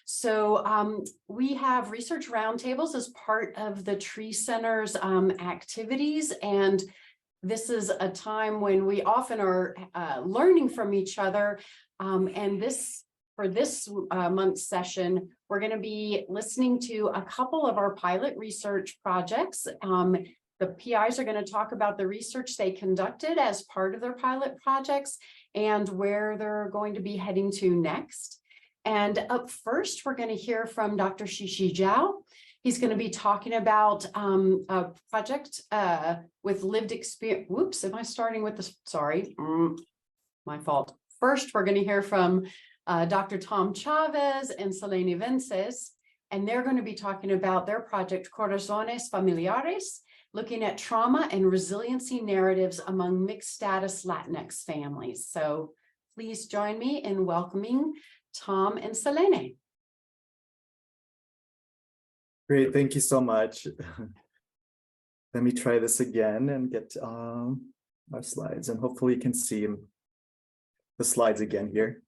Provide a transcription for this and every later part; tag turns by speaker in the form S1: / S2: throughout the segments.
S1: So we have research roundtables as part of the Tree Center's activities, and this is a time when we often are learning from each other. And for this month's session, we're going to be listening to a couple of our pilot research projects. The PIs are going to talk about the research they conducted as part of their pilot projects and where they're going to be heading to next. And up first, we're going to hear from Dr. Shixi Zhao. He's going to be talking about a project with lived experience. Whoops, am I starting with this? Sorry, my fault. First, we're going to hear from Dr. Tom Chavez and Selene Vences, and they're going to be talking about their project Corazones Familiares, looking at trauma and resiliency narratives among mixed status Latinx families. So please join me in welcoming Tom and Selene.
S2: Great, thank you so much. Let me try this again and get our slides, and hopefully you can see the slides again here.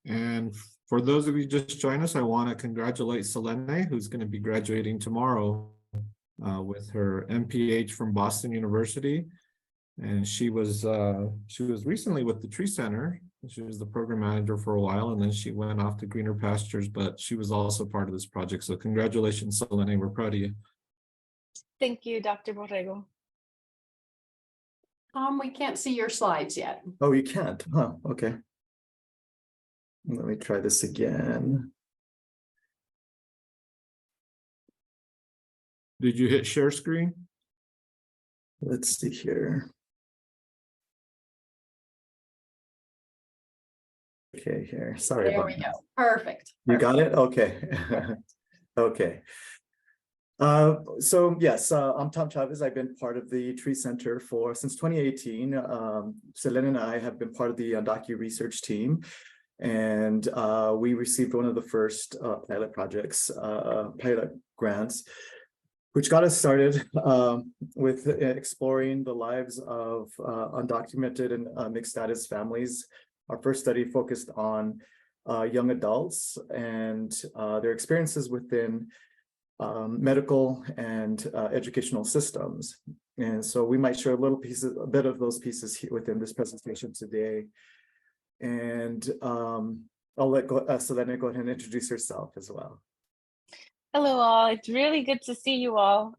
S3: And for those of you just joined us, I want to congratulate Selene, who's going to be graduating tomorrow with her MPH from Boston University. And she was recently with the Tree Center. She was the program manager for a while, and then she went off to greener pastures, but she was also part of this project. So congratulations, Selene. We're proud of you.
S4: Thank you, Dr. Borrego.
S1: We can't see your slides yet.
S2: Oh, you can't? Huh, okay. Let me try this again.
S3: Did you hit share screen?
S2: Let's see here. Okay, here. Sorry
S1: There
S2: about
S1: we
S2: that.
S1: go. Perfect.
S2: You got it? Okay. Okay. So yes, I'm Tom Chavez. I've been part of the Tree Center since 2018. Selene and I have been part of the undocumented research team, and we received one of the first pilot projects, pilot grants, which got us started with exploring the lives of undocumented and mixed status families. Our first study focused on young adults and their experiences within medical and educational systems. And so we might share a bit of those pieces here within this presentation today. And I'll let Selene go ahead and introduce herself as well.
S4: Hello all, it's really good to see you all.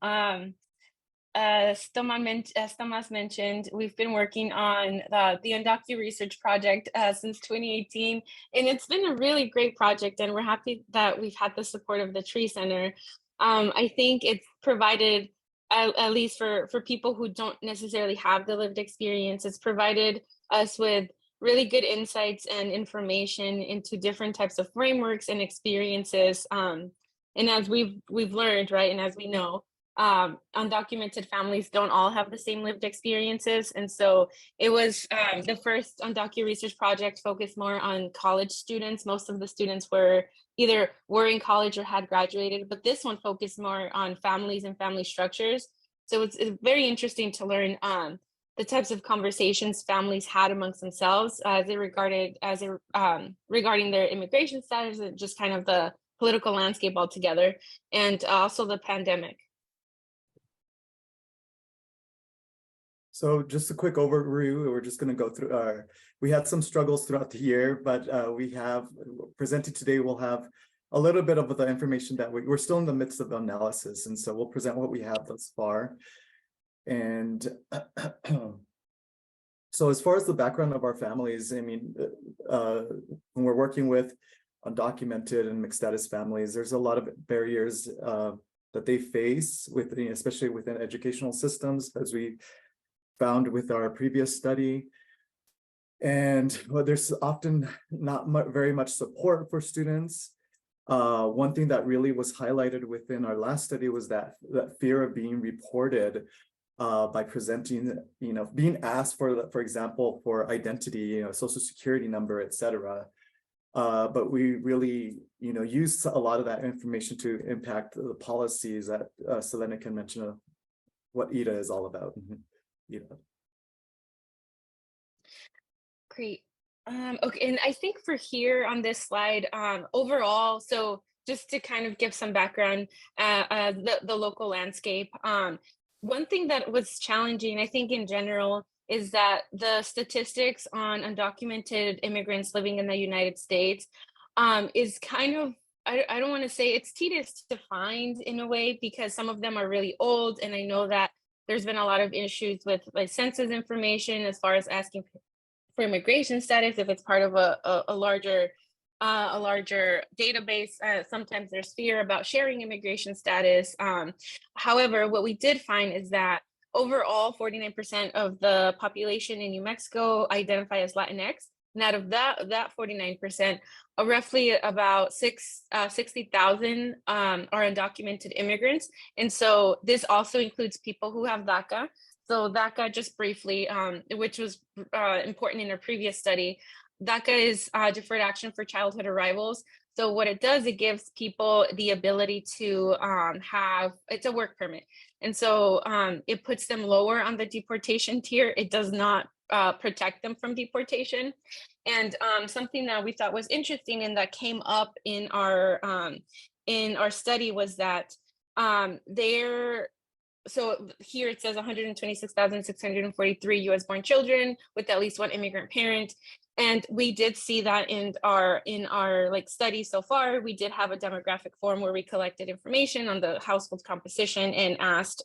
S4: As Tomas mentioned, we've been working on the undocumented research project since 2018, and it's been a really great project, and we're happy that we've had the support of the Tree Center. I think it's provided, at least for people who don't necessarily have the lived experience, it's provided us with really good insights and information into different types of frameworks and experiences. And as we've learned, right, and as we know, undocumented families don't all have the same lived experiences. And so it was the first undocumented research project focused more on college students. Most of the students were in college or had graduated, but this one focused more on families and family structures. So it's very interesting to learn the types of conversations families had amongst themselves regarding their immigration status and just kind of the political landscape altogether, and also the pandemic.
S2: So just a quick overview, we're just going to go through we had some struggles throughout the year, but we have presented today, we'll have a little bit of the information that we're still in the midst of analysis. And so we'll present what we have thus far. And so as far as the background of our families, I mean, when we're working with undocumented and mixed status families, there's a lot of barriers that they face, especially within educational systems, as we found with our previous study. And there's often not very much support for students. One thing that really was highlighted within our last study was that fear of being reported by presenting, being asked for example, for identity, social security number, et cetera. But we really, used a lot of that information to impact the policies that Selene can mention what EDA is all about.
S4: Great. Okay, and I think for here on this slide, overall, so just to kind of give some background, the local landscape. One thing that was challenging, I think in general, is that the statistics on undocumented immigrants living in the United States is kind of, I don't want to say it's tedious to find in a way, because some of them are really old, and I know that there's been a lot of issues with like census information as far as asking for immigration status if it's part of a larger database. Sometimes there's fear about sharing immigration status. However, what we did find is that overall 49% of the population in New Mexico identify as Latinx, and out of that 49%, roughly about 60,000 are undocumented immigrants. And so this also includes people who have DACA. So DACA, just briefly, which was important in our previous study, DACA is Deferred Action for Childhood Arrivals. So what it does, it gives people the ability to it's a work permit. And so it puts them lower on the deportation tier. It does not protect them from deportation. And something that we thought was interesting and that came up in our study was that so here it says 126,643 US born children with at least one immigrant parent. And we did see that in our like study so far. We did have a demographic form where we collected information on the household composition and asked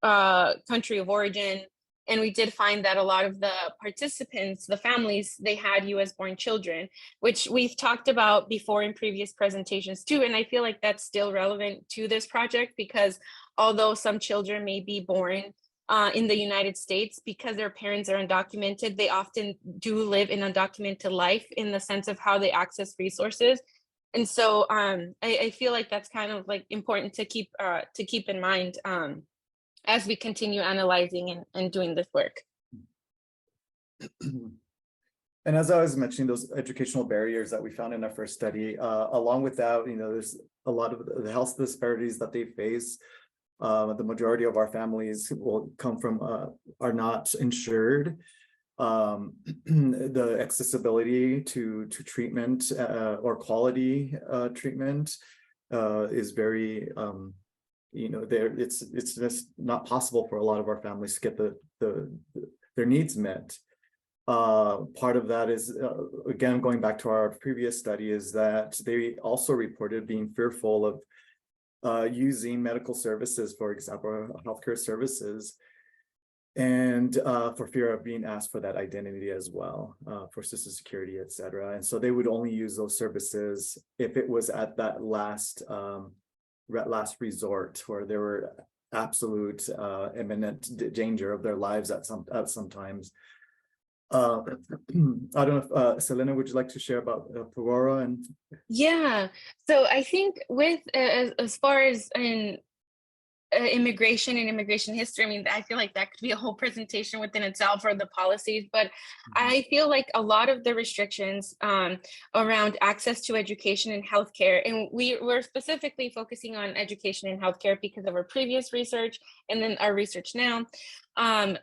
S4: country of origin. And we did find that a lot of the participants, the families, they had US born children, which we've talked about before in previous presentations too. And I feel like that's still relevant to this project, because although some children may be born in the United States, because their parents are undocumented, they often do live an undocumented life in the sense of how they access resources. And so I feel like that's kind of like important to keep in mind as we continue analyzing and doing this work.
S2: And as I was mentioning, those educational barriers that we found in our first study, along with that, there's a lot of the health disparities that they face. The majority of our families will come from are not insured. The accessibility to treatment or quality treatment is very it's just not possible for a lot of our families to get their needs met. Part of that is, again, going back to our previous study, is that they also reported being fearful of using medical services, for example, healthcare services, and for fear of being asked for that identity as well, for Social Security, et cetera. And so they would only use those services if it was at that last resort, where there were absolute imminent danger of their lives at some times. I don't know if Selene, would you like to share about Aurora? And
S4: Yeah, so I think with as far as in immigration and immigration history, I mean, I feel like that could be a whole presentation within itself, or the policies, but I feel like a lot of the restrictions around access to education and healthcare, and we're specifically focusing on education and healthcare because of our previous research and then our research now. And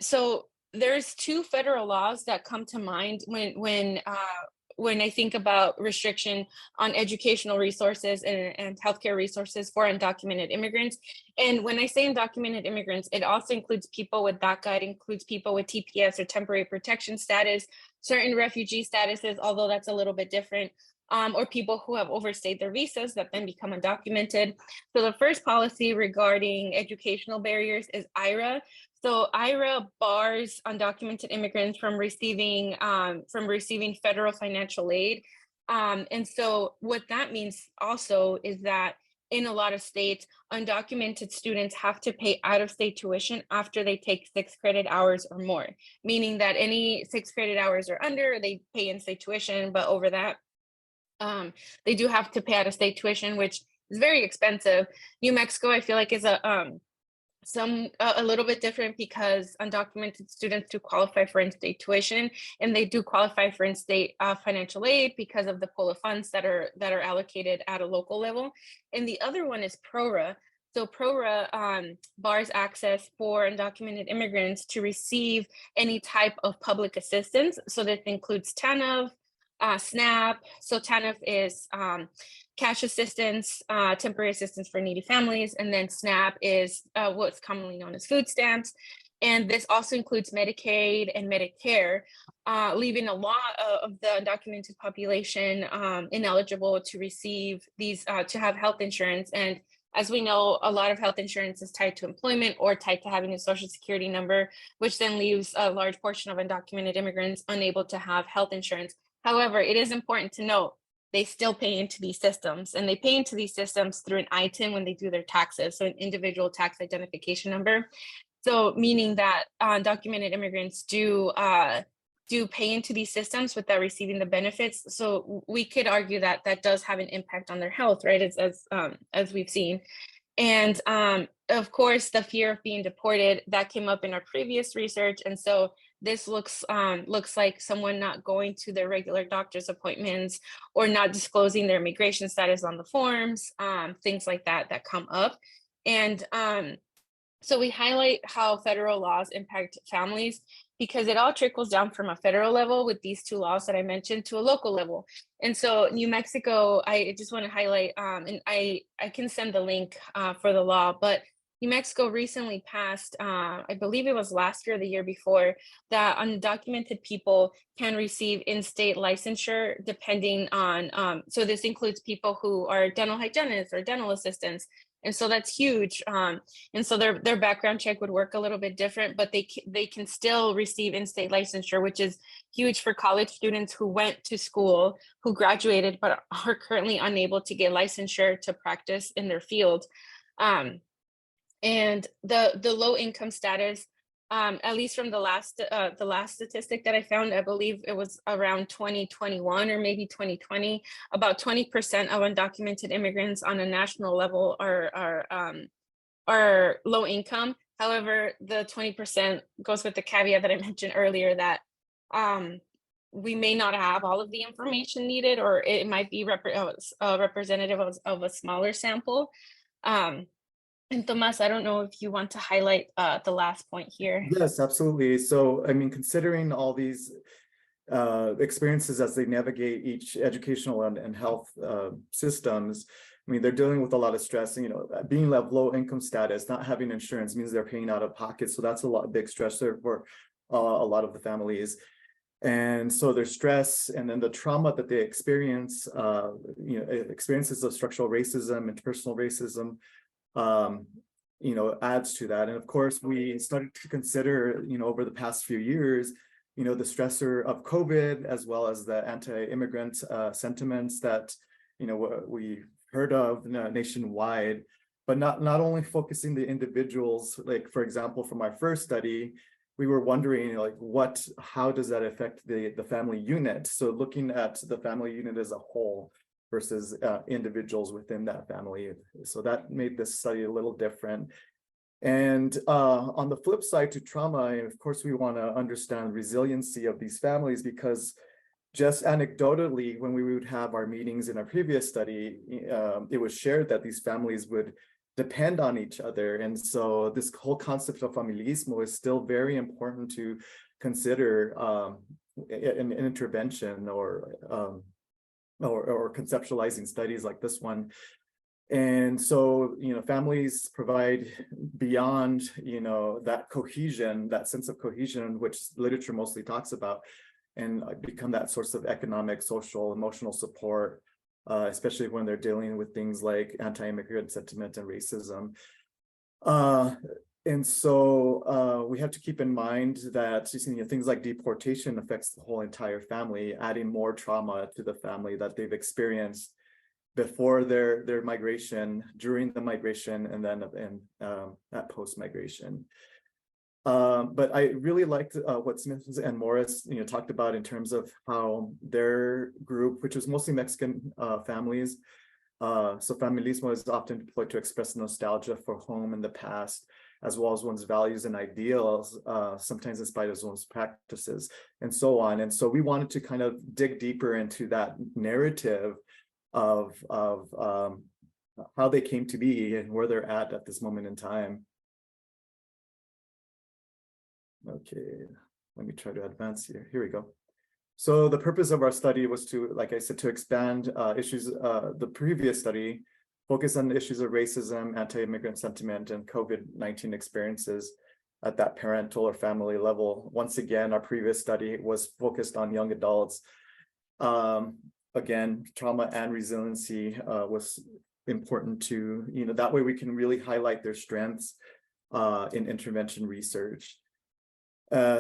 S4: so there's two federal laws that come to mind when I think about restriction on educational resources and healthcare resources for undocumented immigrants. And when I say undocumented immigrants, it also includes people with DACA, it includes people with TPS or temporary protection status, certain refugee statuses, although that's a little bit different, or people who have overstayed their visas that then become undocumented. So the first policy regarding educational barriers is IRA. So IRA bars undocumented immigrants from receiving federal financial aid. And so what that means also is that in a lot of states, undocumented students have to pay out-of-state tuition after they take 6 credit hours or more, meaning that any 6 credit hours or under, they pay in-state tuition, but over that, they do have to pay out-of-state tuition, which is very expensive. New Mexico, I feel like, is a little bit different because undocumented students do qualify for in-state tuition, and they do qualify for in-state financial aid because of the pool of funds that are allocated at a local level. And the other one is PRORA. So PRORA bars access for undocumented immigrants to receive any type of public assistance. So that includes TANF, SNAP. So TANF is cash assistance, temporary assistance for needy families, and then SNAP is what's commonly known as food stamps. And this also includes Medicaid and Medicare, leaving a lot of the undocumented population ineligible to receive these, to have health insurance. And as we know, a lot of health insurance is tied to employment or tied to having a social security number, which then leaves a large portion of undocumented immigrants unable to have health insurance. However, it is important to note they still pay into these systems, and they pay into these systems through an ITIN when they do their taxes, so an individual tax identification number. So meaning that undocumented immigrants do pay into these systems without receiving the benefits. So we could argue that that does have an impact on their health, right? As we've seen. And of course, the fear of being deported, that came up in our previous research. And so this looks like someone not going to their regular doctor's appointments or not disclosing their immigration status on the forms, things like that come up. And so we highlight how federal laws impact families because it all trickles down from a federal level with these two laws that I mentioned to a local level. And so New Mexico, I just want to highlight, and I can send the link for the law, but New Mexico recently passed, I believe it was last year or the year before, that undocumented people can receive in-state licensure depending on, so this includes people who are dental hygienists or dental assistants. And so that's huge. And so their background check would work a little bit different, but they can still receive in-state licensure, which is huge for college students who went to school, who graduated, but are currently unable to get licensure to practice in their field. And the low income status, at least from the last statistic that I found, I believe it was around 2021 or maybe 2020, about 20% of undocumented immigrants on a national level are low income. However, the 20% goes with the caveat that I mentioned earlier that we may not have all of the information needed, or it might be representative of a smaller sample. And Tomas, I don't know if you want to highlight the last point here.
S2: Yes, absolutely. So, I mean, considering all these experiences as they navigate each educational and health systems, I mean, they're dealing with a lot of stress. And, being of low income status, not having insurance means they're paying out of pocket. So that's a big stressor for a lot of the families. And so their stress and then the trauma that they experience, experiences of structural racism, interpersonal racism, adds to that. And of course, we started to consider, over the past few years, the stressor of COVID, as well as the anti-immigrant sentiments that, we heard of nationwide, but not only focusing the individuals, like, for example, from our first study, we were wondering, how does that affect the family unit? So looking at the family unit as a whole versus individuals within that family. So that made this study a little different. And on the flip side to trauma, of course, we want to understand resiliency of these families, because just anecdotally, when we would have our meetings in our previous study, it was shared that these families would depend on each other. And so this whole concept of familismo is still very important to consider an intervention or conceptualizing studies like this one. And so, families provide beyond, that cohesion, that sense of cohesion, which literature mostly talks about, and become that source of economic, social, emotional support, especially when they're dealing with things like anti-immigrant sentiment and racism. And so we have to keep in mind that things like deportation affects the whole entire family, adding more trauma to the family that they've experienced before their migration, during the migration, and then at post-migration. But I really liked what Smith and Morris talked about in terms of how their group, which was mostly Mexican families, so familismo is often deployed to express nostalgia for home in the past, as well as one's values and ideals, sometimes in spite of one's practices, and so on. And so we wanted to kind of dig deeper into that narrative of how they came to be and where they're at this moment in time. Okay, let me try to advance here. Here we go. So the purpose of our study was to, like I said, to expand issues. The previous study focused on the issues of racism, anti-immigrant sentiment, and COVID-19 experiences at that parental or family level. Once again, our previous study was focused on young adults. Again, trauma and resiliency was important to, that way we can really highlight their strengths in intervention research.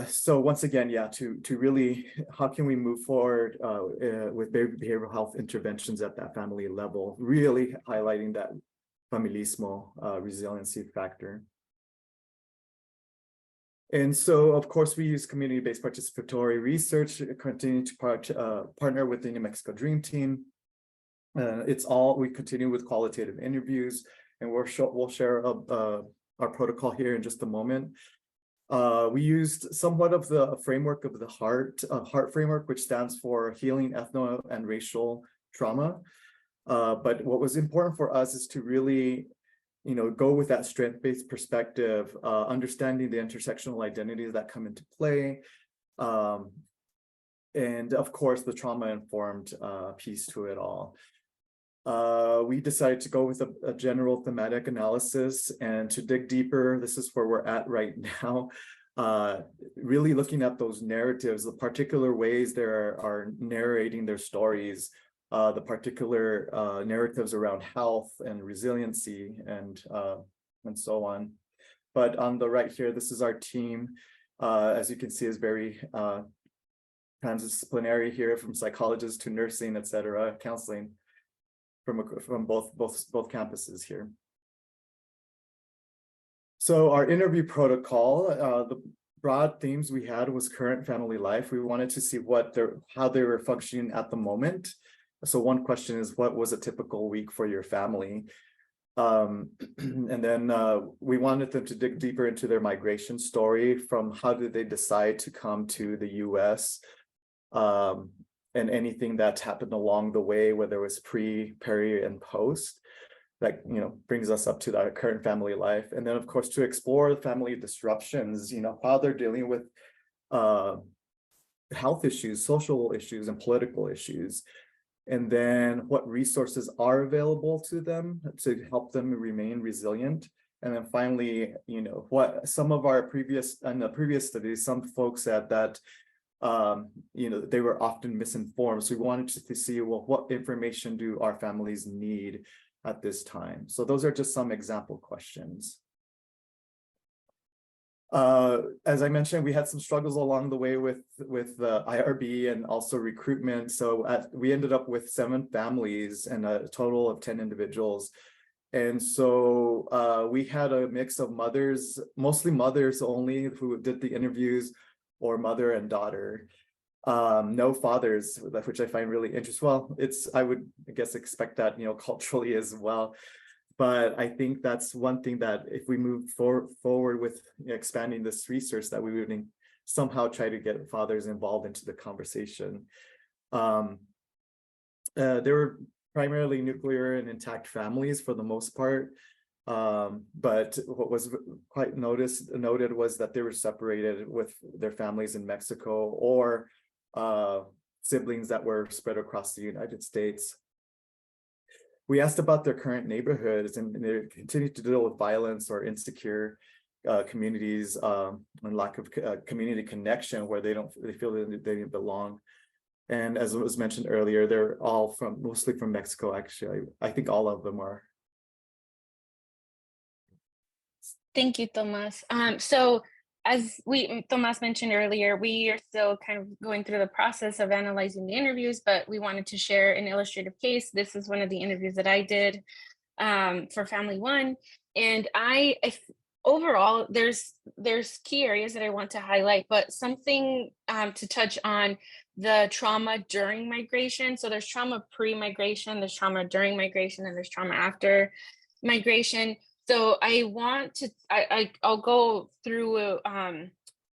S2: So once again, yeah, to really, how can we move forward with behavioral health interventions at that family level, really highlighting that familismo resiliency factor. And so, of course, we use community-based participatory research, continue to partner with the New Mexico Dream Team. We continue with qualitative interviews, and we'll share our protocol here in just a moment. We used somewhat of the framework of the HEART framework, which stands for Healing Ethno and Racial Trauma. But what was important for us is to really, go with that strength-based perspective, understanding the intersectional identities that come into play. And of course, the trauma-informed piece to it all. We decided to go with a general thematic analysis and to dig deeper. This is where we're at right now. Really looking at those narratives, the particular ways they are narrating their stories, the particular narratives around health and resiliency and so on. But on the right here, this is our team. As you can see, is very transdisciplinary here, from psychologists to nursing, et cetera, counseling. From both campuses here. So our interview protocol, the broad themes we had was current family life. We wanted to see how they were functioning at the moment. So one question is, what was a typical week for your family? And then we wanted them to dig deeper into their migration story, from how did they decide to come to the US, and anything that's happened along the way, whether it was pre, peri, and post, that brings us up to our current family life. And then, of course, to explore family disruptions, how they're dealing with health issues, social issues, and political issues. And then what resources are available to them to help them remain resilient. And then finally, what some of our previous studies, some folks said that they were often misinformed. So we wanted to see, well, what information do our families need at this time? So those are just some example questions. As I mentioned, we had some struggles along the way with the IRB and also recruitment. So we ended up with 7 families and a total of 10 individuals. And so we had a mix of mothers, mostly mothers only, who did the interviews, or mother and daughter. No fathers, which I find really interesting. Well, I would, I guess, expect that, culturally as well. But I think that's one thing that if we move forward with expanding this research, that we would somehow try to get fathers involved into the conversation. They were primarily nuclear and intact families for the most part. But what was quite noted was that they were separated with their families in Mexico, or siblings that were spread across the United States. We asked about their current neighborhoods, and they continue to deal with violence or insecure communities, and lack of community connection, where they feel that they belong. And as was mentioned earlier, they're all mostly from Mexico. Actually, I think all of them are.
S4: Thank you, Tomas. So as Tomas mentioned earlier, we are still kind of going through the process of analyzing the interviews, but we wanted to share an illustrative case. This is one of the interviews that I did for Family One. And overall, there's key areas that I want to highlight, but something to touch on the trauma during migration. So there's trauma pre-migration, there's trauma during migration, and there's trauma after migration. So I'll go through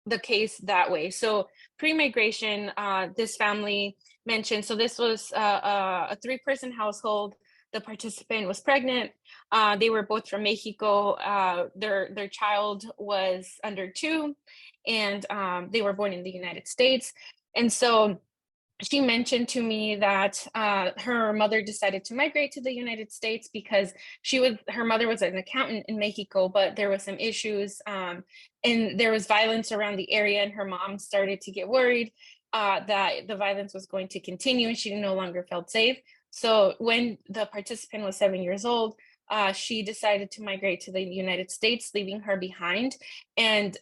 S4: the case that way. So pre-migration, this family mentioned, so this was a 3-person household. the participant was pregnant. They were both from Mexico. Their child was under 2, and they were born in the United States. And so she mentioned to me that her mother decided to migrate to the United States because her mother was an accountant in Mexico, but there was some issues and there was violence around the area, and her mom started to get worried that the violence was going to continue and she no longer felt safe. So when the participant was 7 years old, she decided to migrate to the United States, leaving her behind. And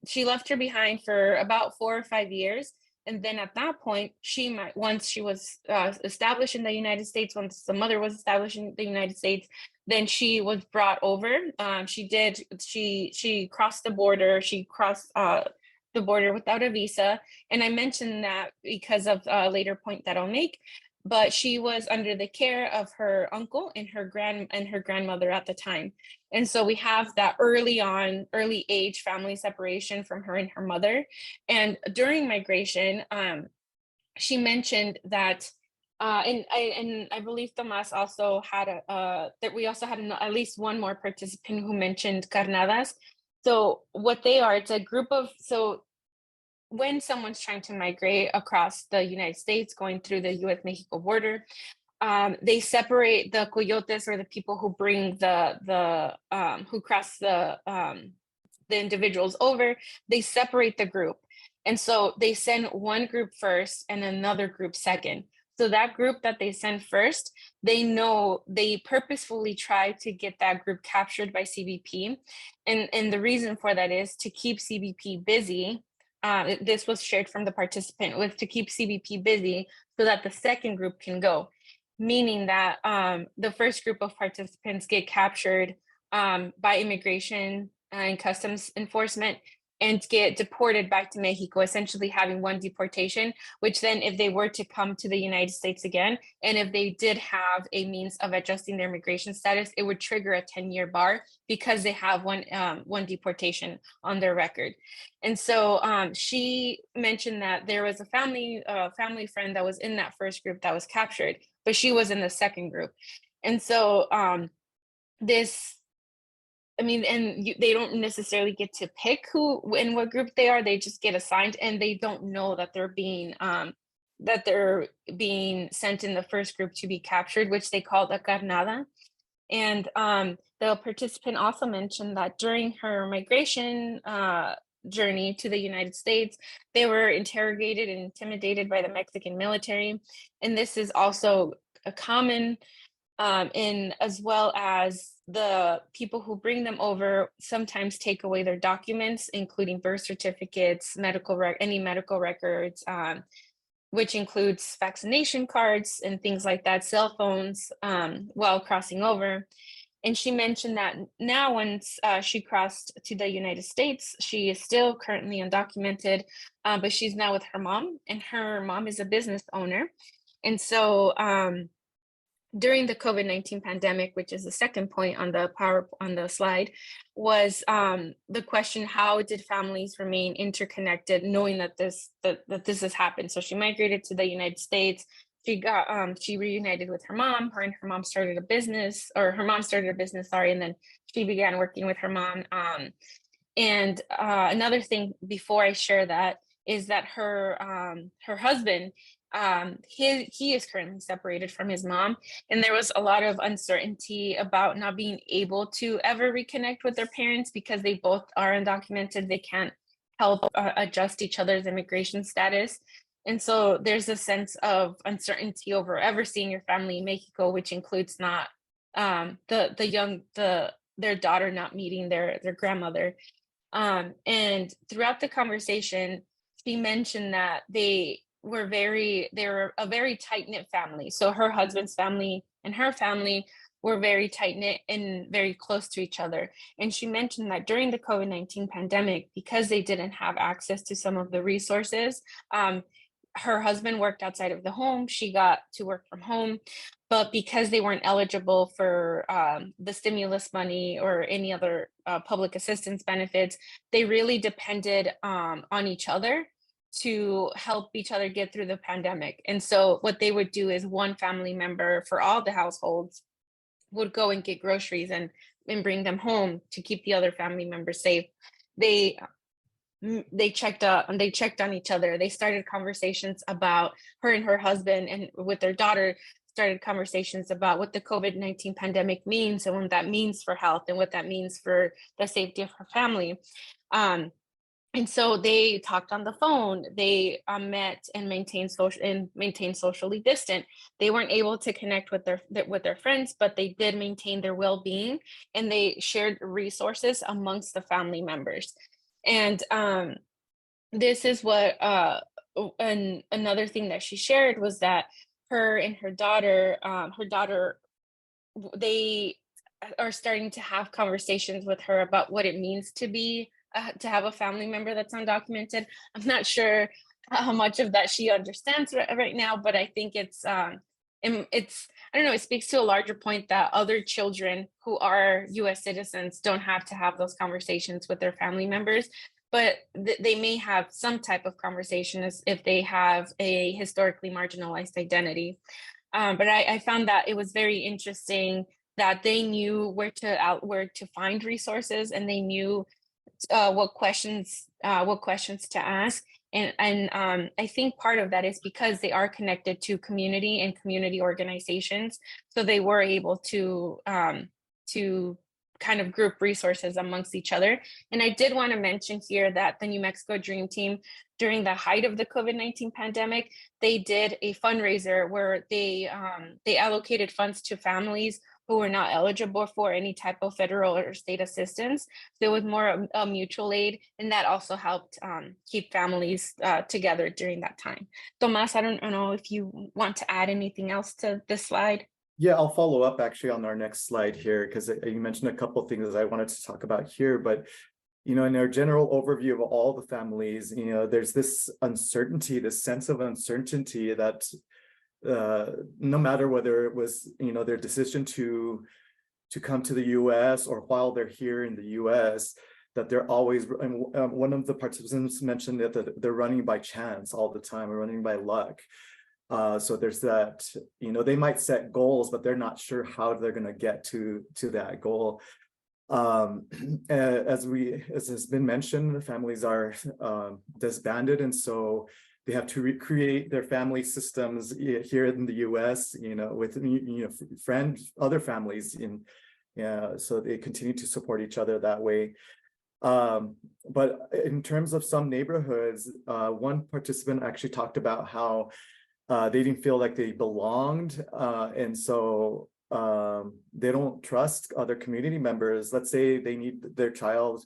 S4: she left her behind for about 4 or 5 years. And then at that point, once she was established in the United States, once the mother was established in the United States, then she was brought over. She crossed the border. She crossed the border without a visa. And I mentioned that because of a later point that I'll make. But she was under the care of her uncle and her grandmother at the time. And so we have that early age family separation from her and her mother. And during migration, she mentioned that, and I believe Tomas also had that we also had at least one more participant who mentioned carnadas. So what they are, it's a group of, so when someone's trying to migrate across the United States, going through the U.S.-Mexico border, they separate the coyotes, or the people who bring who cross the individuals over. They separate the group, and so they send one group first and another group second. So that group that they send first, they purposefully try to get that group captured by CBP, and the reason for that is to keep CBP busy. This was shared from the participant, was to keep CBP busy so that the second group can go, meaning that the first group of participants get captured by immigration and customs enforcement and get deported back to Mexico, essentially having one deportation, which then if they were to come to the United States again, and if they did have a means of adjusting their immigration status, it would trigger a 10-year bar because they have one deportation on their record. And so she mentioned that there was a family friend that was in that first group that was captured, but she was in the second group. And so they don't necessarily get to pick who in what group they are. They just get assigned, and they don't know that they're being sent in the first group to be captured, which they call the carnada. And the participant also mentioned that during her migration journey to the United States, they were interrogated and intimidated by the Mexican military. And this is also a common, as well as the people who bring them over sometimes take away their documents, including birth certificates, any medical records, which includes vaccination cards and things like that, cell phones, while crossing over. And she mentioned that now once she crossed to the United States, she is still currently undocumented, but she's now with her mom, and her mom is a business owner. And so during the COVID-19 pandemic, which is the second point on the slide, was the question: how did families remain interconnected, knowing that this has happened? So she migrated to the United States. She reunited with her mom. Her and her mom started a business, and then she began working with her mom. And another thing before I share that is that her husband, he is currently separated from his mom, and there was a lot of uncertainty about not being able to ever reconnect with their parents because they both are undocumented. They can't help adjust each other's immigration status. And so there's a sense of uncertainty over ever seeing your family in Mexico, which includes not their daughter not meeting their grandmother. And throughout the conversation, she mentioned that they were a very tight-knit family. So her husband's family and her family were very tight-knit and very close to each other. And she mentioned that during the COVID-19 pandemic, because they didn't have access to some of the resources, her husband worked outside of the home. She got to work from home, but because they weren't eligible for the stimulus money or any other public assistance benefits, they really depended on each other to help each other get through the pandemic. And so what they would do is one family member for all the households would go and get groceries and bring them home to keep the other family members safe. They checked on each other. They started conversations about her and her husband, and with their daughter started conversations about what the COVID-19 pandemic means and what that means for health and what that means for the safety of her family. And so they talked on the phone. They met and maintained socially distant. They weren't able to connect with their friends, but they did maintain their well-being, and they shared resources amongst the family members. And this is what another thing that she shared was that her and her daughter, they are starting to have conversations with her about what it means to have a family member that's undocumented. I'm not sure how much of that she understands right now, but I think it's I don't know, it speaks to a larger point that other children who are US citizens don't have to have those conversations with their family members, but they may have some type of conversation as if they have a historically marginalized identity. But I found that it was very interesting that they knew where to find resources, and they knew what questions to ask, and I think part of that is because they are connected to community and community organizations, so they were able to kind of group resources amongst each other. And I did want to mention here that the New Mexico Dream Team, during the height of the COVID-19 pandemic, they did a fundraiser where they allocated funds to families who were not eligible for any type of federal or state assistance. So it was more a mutual aid, and that also helped keep families together during that time. Tomas, I don't know if you want to add anything else to this slide.
S2: Yeah, I'll follow up actually on our next slide here, because you mentioned a couple of things I wanted to talk about here. But, in our general overview of all the families, there's this uncertainty, this sense of uncertainty that no matter whether it was, their decision to come to the US or while they're here in the US, that they're always, and one of the participants mentioned that they're running by chance all the time, or running by luck. So there's that, they might set goals, but they're not sure how they're going to get to that goal. As has been mentioned, families are disbanded, and so they have to recreate their family systems here in the US, with other families so they continue to support each other that way. But in terms of some neighborhoods, one participant actually talked about how they didn't feel like they belonged, and so they don't trust other community members. Let's say they need their child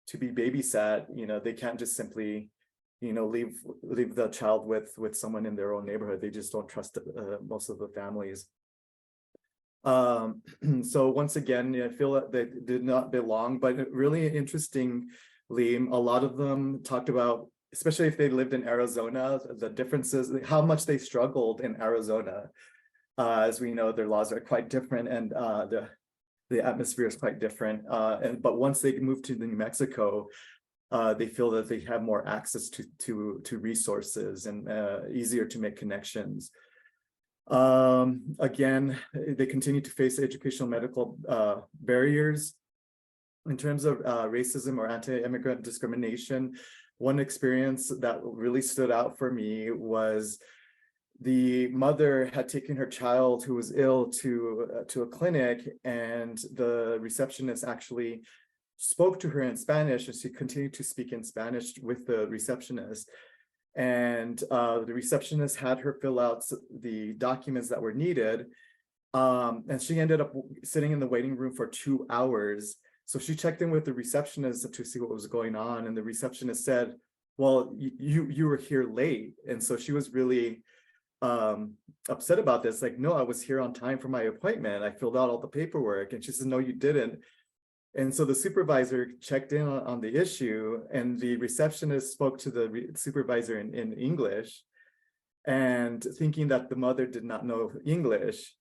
S2: to be babysat, they can't just simply leave the child with someone in their own neighborhood. They just don't trust most of the families. So once again, I feel that they did not belong. But really interestingly, a lot of them talked about, especially if they lived in Arizona, the differences, how much they struggled in Arizona. As we know, their laws are quite different, and the atmosphere is quite different. But once they moved to New Mexico, they feel that they have more access to resources and easier to make connections. Again, they continue to face educational medical barriers. In terms of racism or anti-immigrant discrimination, one experience that really stood out for me was the mother had taken her child who was ill to a clinic, and the receptionist actually spoke to her in Spanish, and she continued to speak in Spanish with the receptionist. And the receptionist had her fill out the documents that were needed. And she ended up sitting in the waiting room for 2 hours. So she checked in with the receptionist to see what was going on. And the receptionist said, well, you were here late. And so she was really upset about this. Like, no, I was here on time for my appointment. I filled out all the paperwork. And she said, no, you didn't. And so the supervisor checked in on the issue, and the receptionist spoke to the supervisor in English, and thinking that the mother did not know English,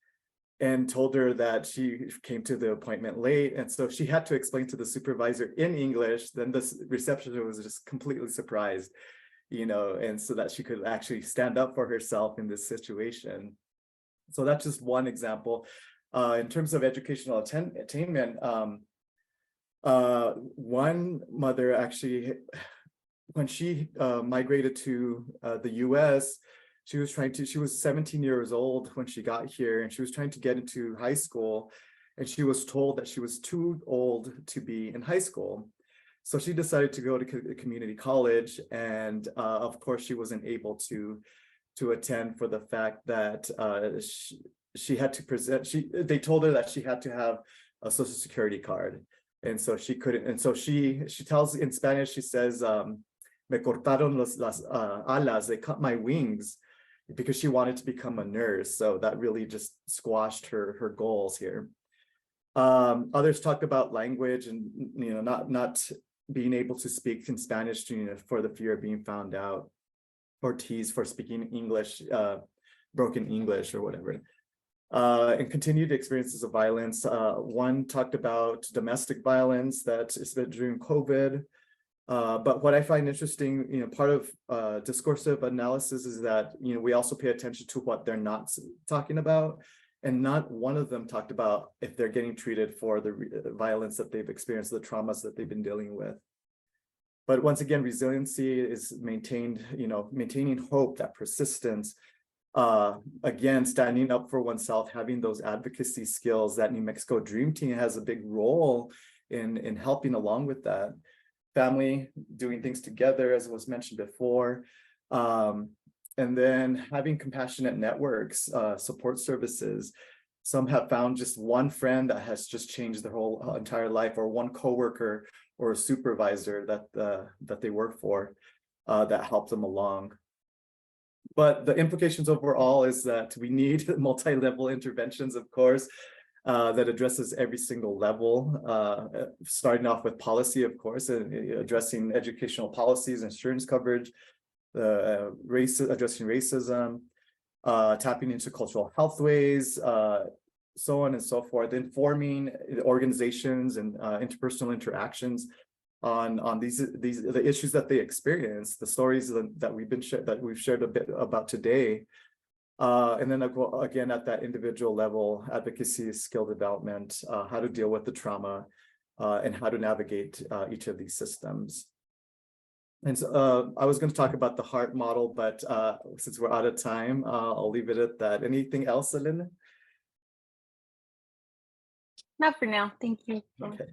S2: and told her that she came to the appointment late. And so she had to explain to the supervisor in English. Then the receptionist was just completely surprised. and so that she could actually stand up for herself in this situation. So that's just one example. In terms of educational attainment, one mother actually, when she migrated to the US, she was 17 years old when she got here, and she was trying to get into high school, and she was told that she was too old to be in high school. So she decided to go to community college, and of course she wasn't able to attend for the fact that she had to present, they told her that she had to have a social security card, and so she couldn't, and so she tells in Spanish, she says, me cortaron las alas, they cut my wings, because she wanted to become a nurse. So that really just squashed her goals here. Others talked about language and not being able to speak in Spanish for the fear of being found out or teased for speaking English, broken English or whatever. And continued experiences of violence. One talked about domestic violence that is during COVID. But what I find interesting, part of discursive analysis is that, we also pay attention to what they're not talking about. And not one of them talked about if they're getting treated for the violence that they've experienced, the traumas that they've been dealing with. But once again, resiliency is maintained, maintaining hope, that persistence, again, standing up for oneself, having those advocacy skills. That New Mexico Dream Team has a big role in helping along with that. Family, doing things together, as was mentioned before. And then having compassionate networks, support services. Some have found just one friend that has just changed their whole entire life, or one coworker or a supervisor that they work for that helped them along. But the implications overall is that we need multi-level interventions, of course, that addresses every single level, starting off with policy, of course, and addressing educational policies, insurance coverage, addressing racism, tapping into cultural healthways, so on and so forth, informing organizations and interpersonal interactions on the issues that they experience, the stories that we've shared a bit about today. And then again, at that individual level, advocacy, skill development, how to deal with the trauma, and how to navigate each of these systems. And so I was going to talk about the HEART model, but since we're out of time, I'll leave it at that. Anything else, Selene?
S4: Not for now. Thank you.
S2: Okay.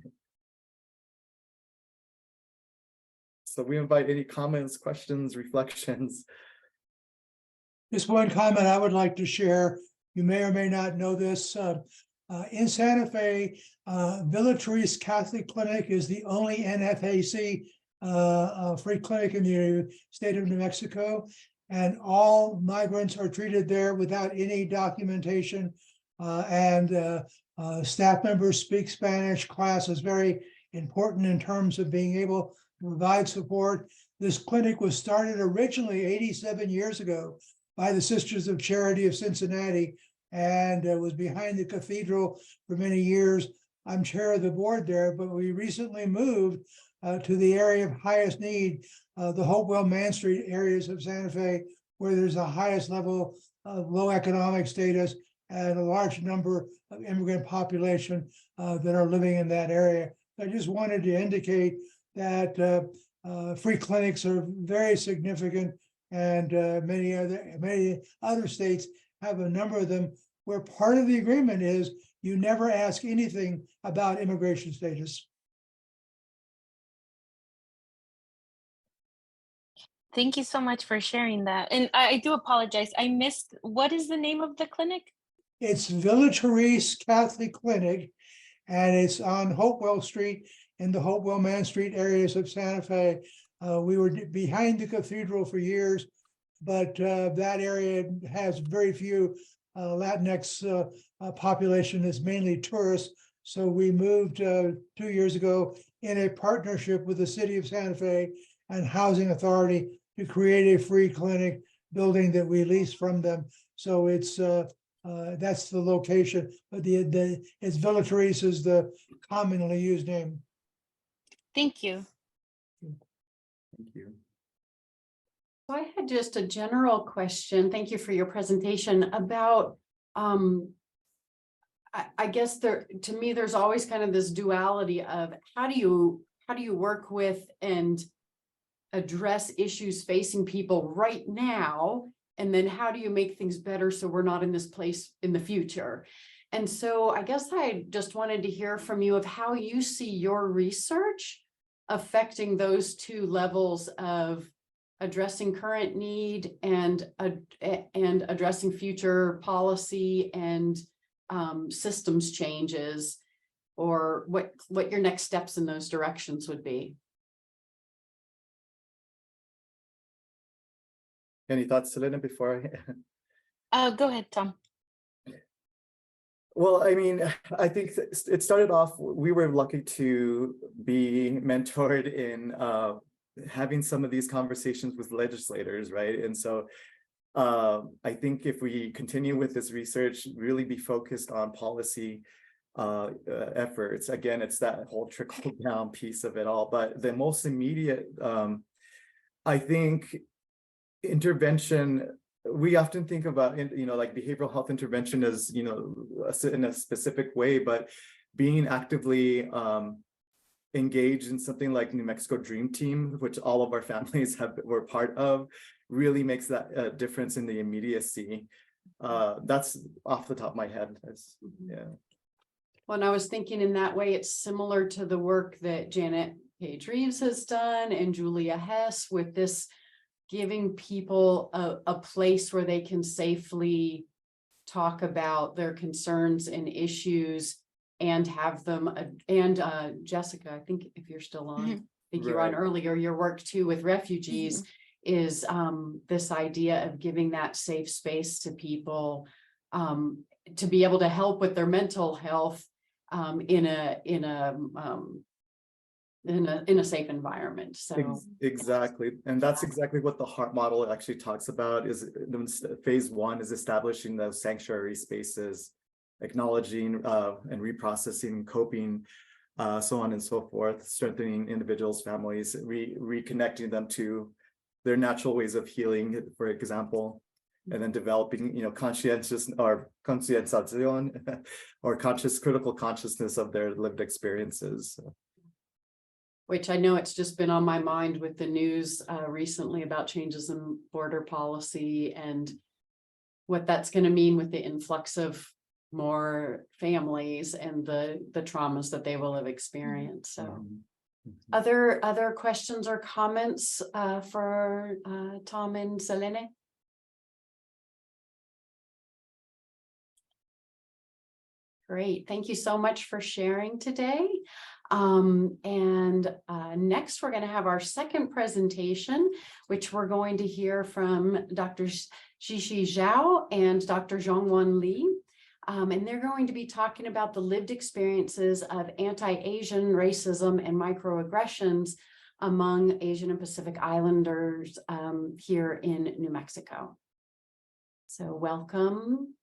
S2: So we invite any comments, questions, reflections.
S5: Just one comment I would like to share. You may or may not know this. In Santa Fe, Villa Theresa Catholic Clinic is the only NFAC free clinic in the state of New Mexico, and all migrants are treated there without any documentation. Staff members speak Spanish. Class is very important in terms of being able to provide support. This clinic was started originally 87 years ago by the Sisters of Charity of Cincinnati, and was behind the cathedral for many years. I'm chair of the board there, but we recently moved to the area of highest need, the Hopewell, Man Street areas of Santa Fe, where there's the highest level of low economic status and a large number of immigrant population that are living in that area. I just wanted to indicate that free clinics are very significant, and many other states have a number of them, where part of the agreement is you never ask anything about immigration status.
S4: Thank you so much for sharing that. And I do apologize. I missed, what is the name of the clinic?
S5: It's Villa Theresa Catholic Clinic, and it's on Hopewell Street in the Hopewell, Man Street areas of Santa Fe. We were behind the cathedral for years, but that area has very few Latinx population. Is mainly tourists. So we moved 2 years ago in a partnership with the city of Santa Fe and Housing Authority to create a free clinic building that we lease from them. So it's that's the location, but it's Villa Theresa is the commonly used name.
S4: Thank you.
S2: Thank you.
S1: So I had just a general question. Thank you for your presentation about, I guess to me, there's always kind of this duality of how do you work with and address issues facing people right now? And then how do you make things better so we're not in this place in the future? And so I guess I just wanted to hear from you of how you see your research affecting those two levels of addressing current need and addressing future policy and systems changes, or what your next steps in those directions would be.
S2: Any thoughts, Selene, before
S4: Go ahead, Tom.
S2: Well, I mean, I think it started off, we were lucky to be mentored in having some of these conversations with legislators, right? And so I think if we continue with this research, really be focused on policy efforts. Again, it's that whole trickle down piece of it all. But the most immediate, I think, intervention, we often think about, like behavioral health intervention as, in a specific way, but being actively engaged in something like New Mexico Dream Team, which all of our families were part of, really makes that difference in the immediacy. That's off the top of my head. Yeah.
S1: Well, and I was thinking in that way, it's similar to the work that Janet Page Reeves has done and Julia Hess with this, giving people a place where they can safely talk about their concerns and issues and have them, and Jessica, I think if you're still on, I think you were on earlier, your work too with refugees is this idea of giving that safe space to people to be able to help with their mental health in a safe environment. So
S2: exactly, and that's exactly what the HEART model actually talks about. Is phase one is establishing those sanctuary spaces, acknowledging and reprocessing, coping, so on and so forth, strengthening individuals, families, reconnecting them to their natural ways of healing, for example, and then developing, conscientious or conscientización or critical consciousness of their lived experiences.
S1: Which I know it's just been on my mind with the news recently about changes in border policy and what that's going to mean with the influx of more families and the traumas that they will have experienced. So other questions or comments for Tom and Selene? Great. Thank you so much for sharing today. Next, we're going to have our second presentation, which we're going to hear from Dr. Shixi Zhao and Dr. Jongwong Li. And they're going to be talking about the lived experiences of anti-Asian racism and microaggressions among Asian and Pacific Islanders here in New Mexico. So welcome.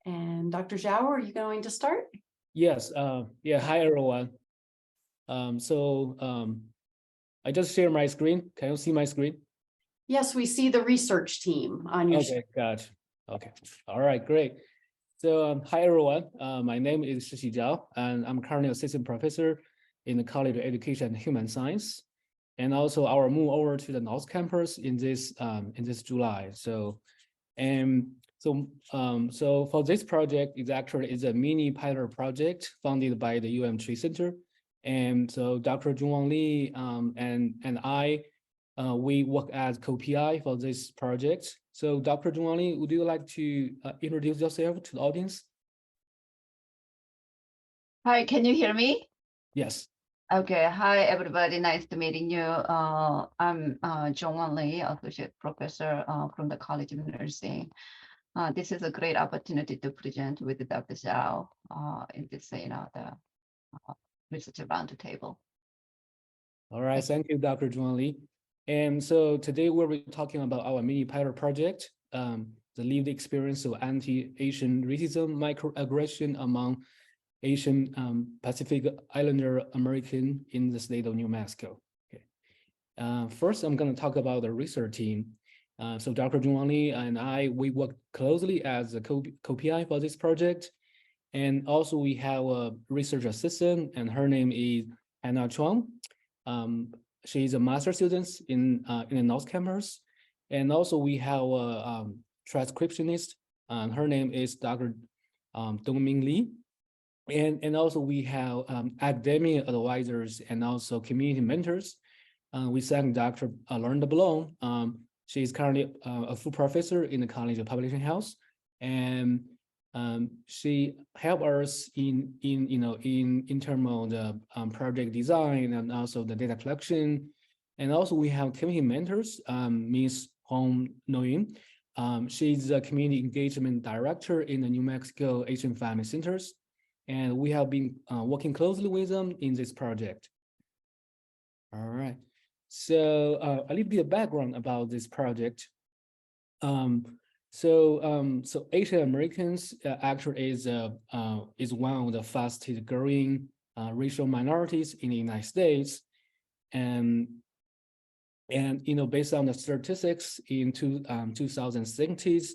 S1: And Dr. Zhao, are you going to start?
S6: Yes. Yeah. Hi, everyone. I just share my screen. Can you see my screen?
S1: Yes, we see the research team on your
S6: Okay, gotcha. Okay. All right, great. So hi, everyone. My name is Shixi Zhao, and I'm currently assistant professor in the College of Education and Human Science. And also our move over to the North Campus in this July. So for this project, it actually is a mini pilot project funded by the UNM TREE Center. And so Dr. Jongwong Li and I, we work as co-PI for this project. So Dr. Jongwong Li, would you like to introduce yourself to the audience?
S7: Hi, can you hear me?
S6: Yes.
S7: Okay, hi everybody, nice to meeting you. I'm Jongwong Li, associate professor from the College of Nursing. This is a great opportunity to present with Dr. Zhao in this, the research roundtable.
S6: All right, thank you, Dr. Jongwong Li. And so today we'll be talking about our mini pilot project, the lived experience of anti-Asian racism, microaggression among Asian Pacific Islander American in the state of New Mexico. Okay. First, I'm going to talk about the research team. So Dr. Jongwong Li and I, we work closely as a co-PI for this project. And also we have a research assistant, and her name is Anna Chuang. She's a master student in the North Campus. And also we have a transcriptionist, and her name is Dr. Dongming Li. And also we have academic advisors and also community mentors. We thank Dr. Lorna Blom. She is currently a full professor in the College of Population Health, and she helped us in terms of the project design and also the data collection. And also we have community mentors, Ms. Hong Nguyen. She's a community engagement director in the New Mexico Asian Family Centers, and we have been working closely with them in this project. All right. So a little bit of background about this project. So Asian Americans actually is one of the fastest growing racial minorities in the United States, and based on the statistics in 2060s,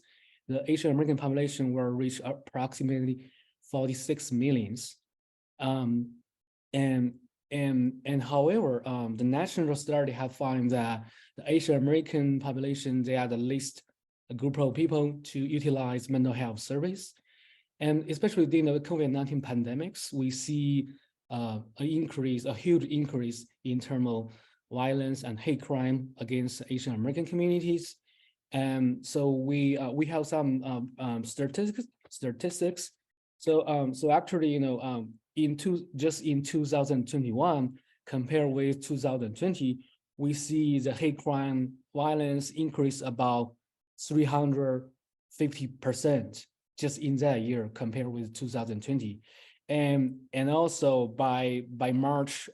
S6: the Asian American population will reach approximately 46 millions. And however, the national study have found that the Asian American population, they are the least group of people to utilize mental health service. And especially during the COVID-19 pandemics, we see a huge increase in terms of violence and hate crime against Asian American communities. And so we have some statistics. So actually, in 2021, compared with 2020, we see the hate crime violence increase about 350% just in that year compared with 2020. And also by March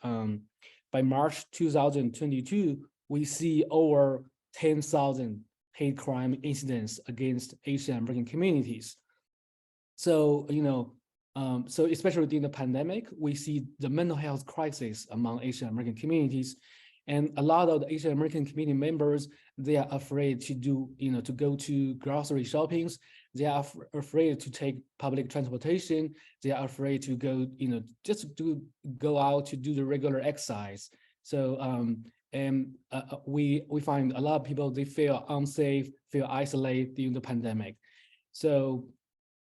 S6: 2022, we see over 10,000 hate crime incidents against Asian American communities. So, so especially during the pandemic, we see the mental health crisis among Asian American communities. And a lot of the Asian American community members, they are afraid to to go to grocery shoppings. They are afraid to take public transportation. They are afraid to go, just to go out to do the regular exercise. So, we find a lot of people, they feel unsafe, feel isolated during the pandemic. So,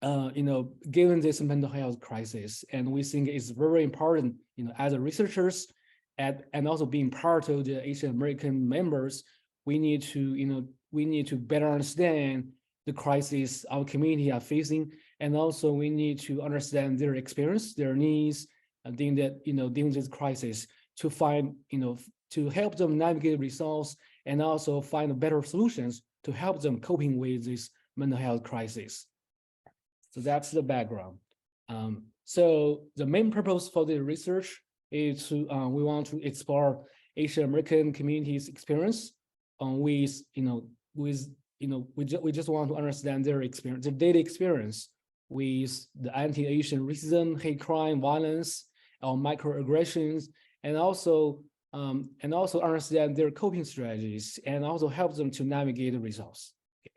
S6: given this mental health crisis, and we think it's very important, as a researchers, and also being part of the Asian American members, we need to better understand the crisis our community are facing, and also we need to understand their experience, their needs, during this crisis, to find, to help them navigate results, and also find better solutions to help them coping with this mental health crisis. So that's the background. So the main purpose for the research is to we want to explore Asian American communities' experience we just want to understand their experience, their daily experience with the anti-Asian racism, hate crime, violence, or microaggressions, and also understand their coping strategies, and also help them to navigate the results. Okay.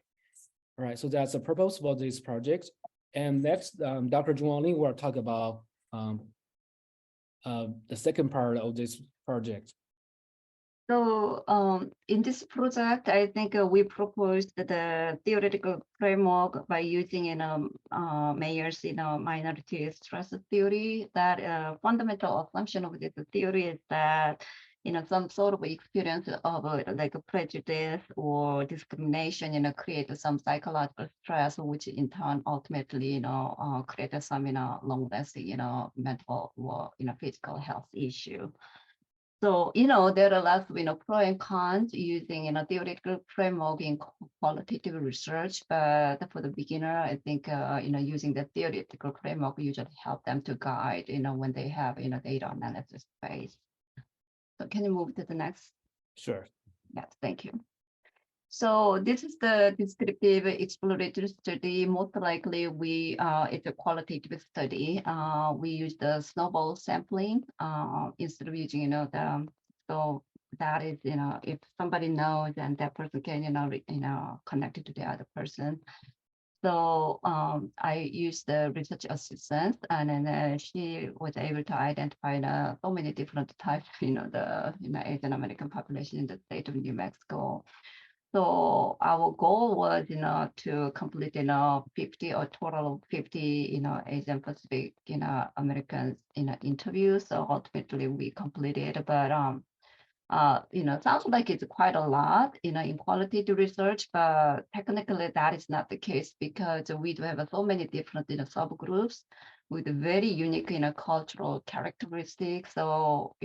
S6: All right, so that's the purpose for this project. And next, Dr. Jongwong Li will talk about the second part of this project.
S7: So in this project, I think we proposed the theoretical framework by using Mayer's minority stress theory. That fundamental assumption of this theory is that some sort of experience of like a prejudice or discrimination create some psychological stress, which in turn ultimately create some long-lasting mental or physical health issue. So, there are lots of, pro and cons using, theoretical framework in qualitative research, but for the beginner, I think, using the theoretical framework usually help them to guide, when they have, data analysis phase. So can you move to the next?
S6: Sure.
S7: Yes, thank you. So this is the descriptive exploratory study. Most likely it's a qualitative study. We use the snowball sampling instead of using, so that is, if somebody knows, and that person can, connect it to the other person. So I used the research assistant, and then she was able to identify so many different types, the Asian American population in the state of New Mexico. So our goal was, to complete, 50 or total of 50, Asian Pacific, Americans, interviews. So ultimately we completed, but sounds like it's quite a lot, in qualitative research, but technically that is not the case because we do have so many different, subgroups with very unique, cultural characteristics. So,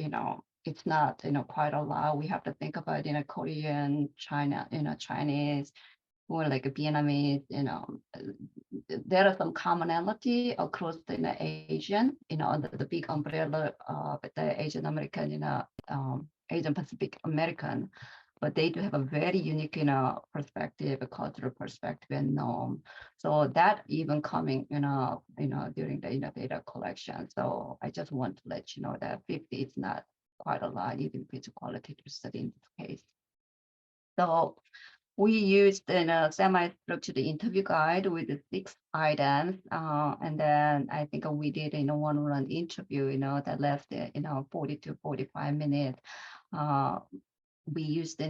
S7: it's not, quite a lot. We have to think about, Korean, China, Chinese, or like Vietnamese, there are some commonality across the Asian, under the big umbrella of the Asian American, Asian Pacific American, but they do have a very unique, perspective, a cultural perspective and norm. So that even coming, during the data collection. So I just want to let you know that 50 is not quite a lot, even if it's a qualitative study in this case. So we used a semi-structured interview guide with the 6 items, and then I think we did one run interview, that lasted 40 to 45 minutes. We used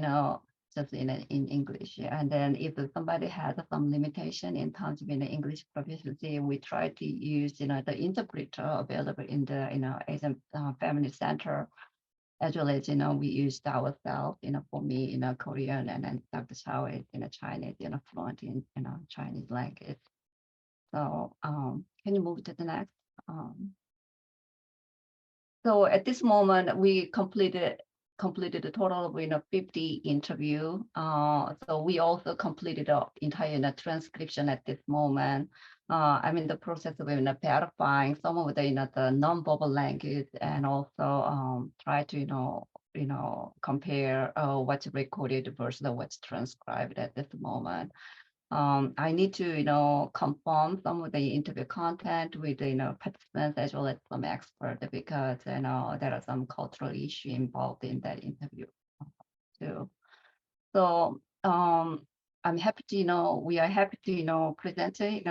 S7: just in English, and then if somebody has some limitation in terms of English proficiency, we try to use the interpreter available in the Asian Family Center. As well as, we used ourselves, for me, Korean, and then Dr. Zhao is, Chinese, fluent in, Chinese language. So, can you move to the next? So at this moment, we completed a total of 50 interview. So we also completed the entire transcription at this moment. I'm in the process of verifying some of the the non-verbal language, and also try to compare what's recorded versus what's transcribed at this moment. I need to confirm some of the interview content with participants as well as some experts, because there are some cultural issues involved in that interview too. So I'm happy to we are happy to present it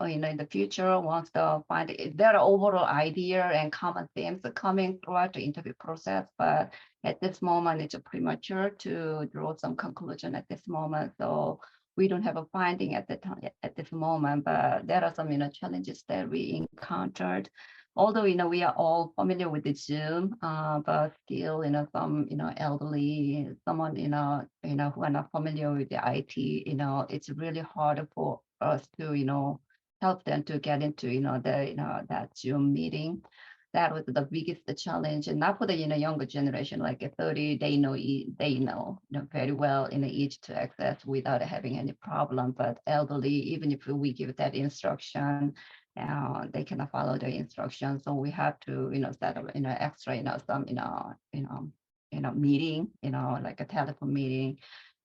S7: in the future once there are overall idea and common themes coming throughout the interview process, but at this moment it's premature to draw some conclusion at this moment. So we don't have a finding at this moment, but there are some challenges that we encountered. Although we are all familiar with the Zoom, but still some elderly, someone who are not familiar with the IT, it's really hard for us to help them to get into that Zoom meeting. That was the biggest challenge, and not for the younger generation, like 30, they know very well easy to access without having any problem. But elderly, even if we give that instruction, they cannot follow the instructions. So we have to set up extra some meeting, like a telephone meeting,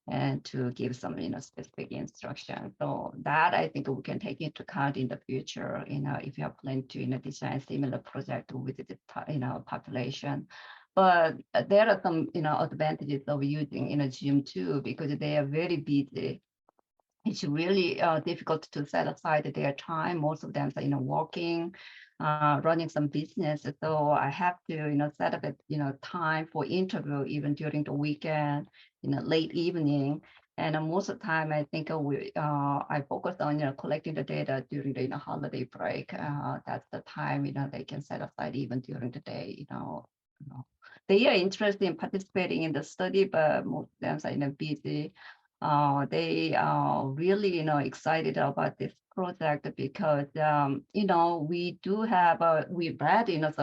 S7: and to give some specific instruction. So that I think we can take into account in the future, if you have planned to design similar project with the population. But there are some advantages of using Zoom too, because they are very busy. It's really difficult to set aside their time. Most of them are working, running some business. So I have to set up a time for interview even during the weekend, late evening. And most of the time, I think I focus on collecting the data during the holiday break. That's the time they can set aside even during the day. They are interested in participating in the study, but most of them are busy. They are really excited about this project because we do have we read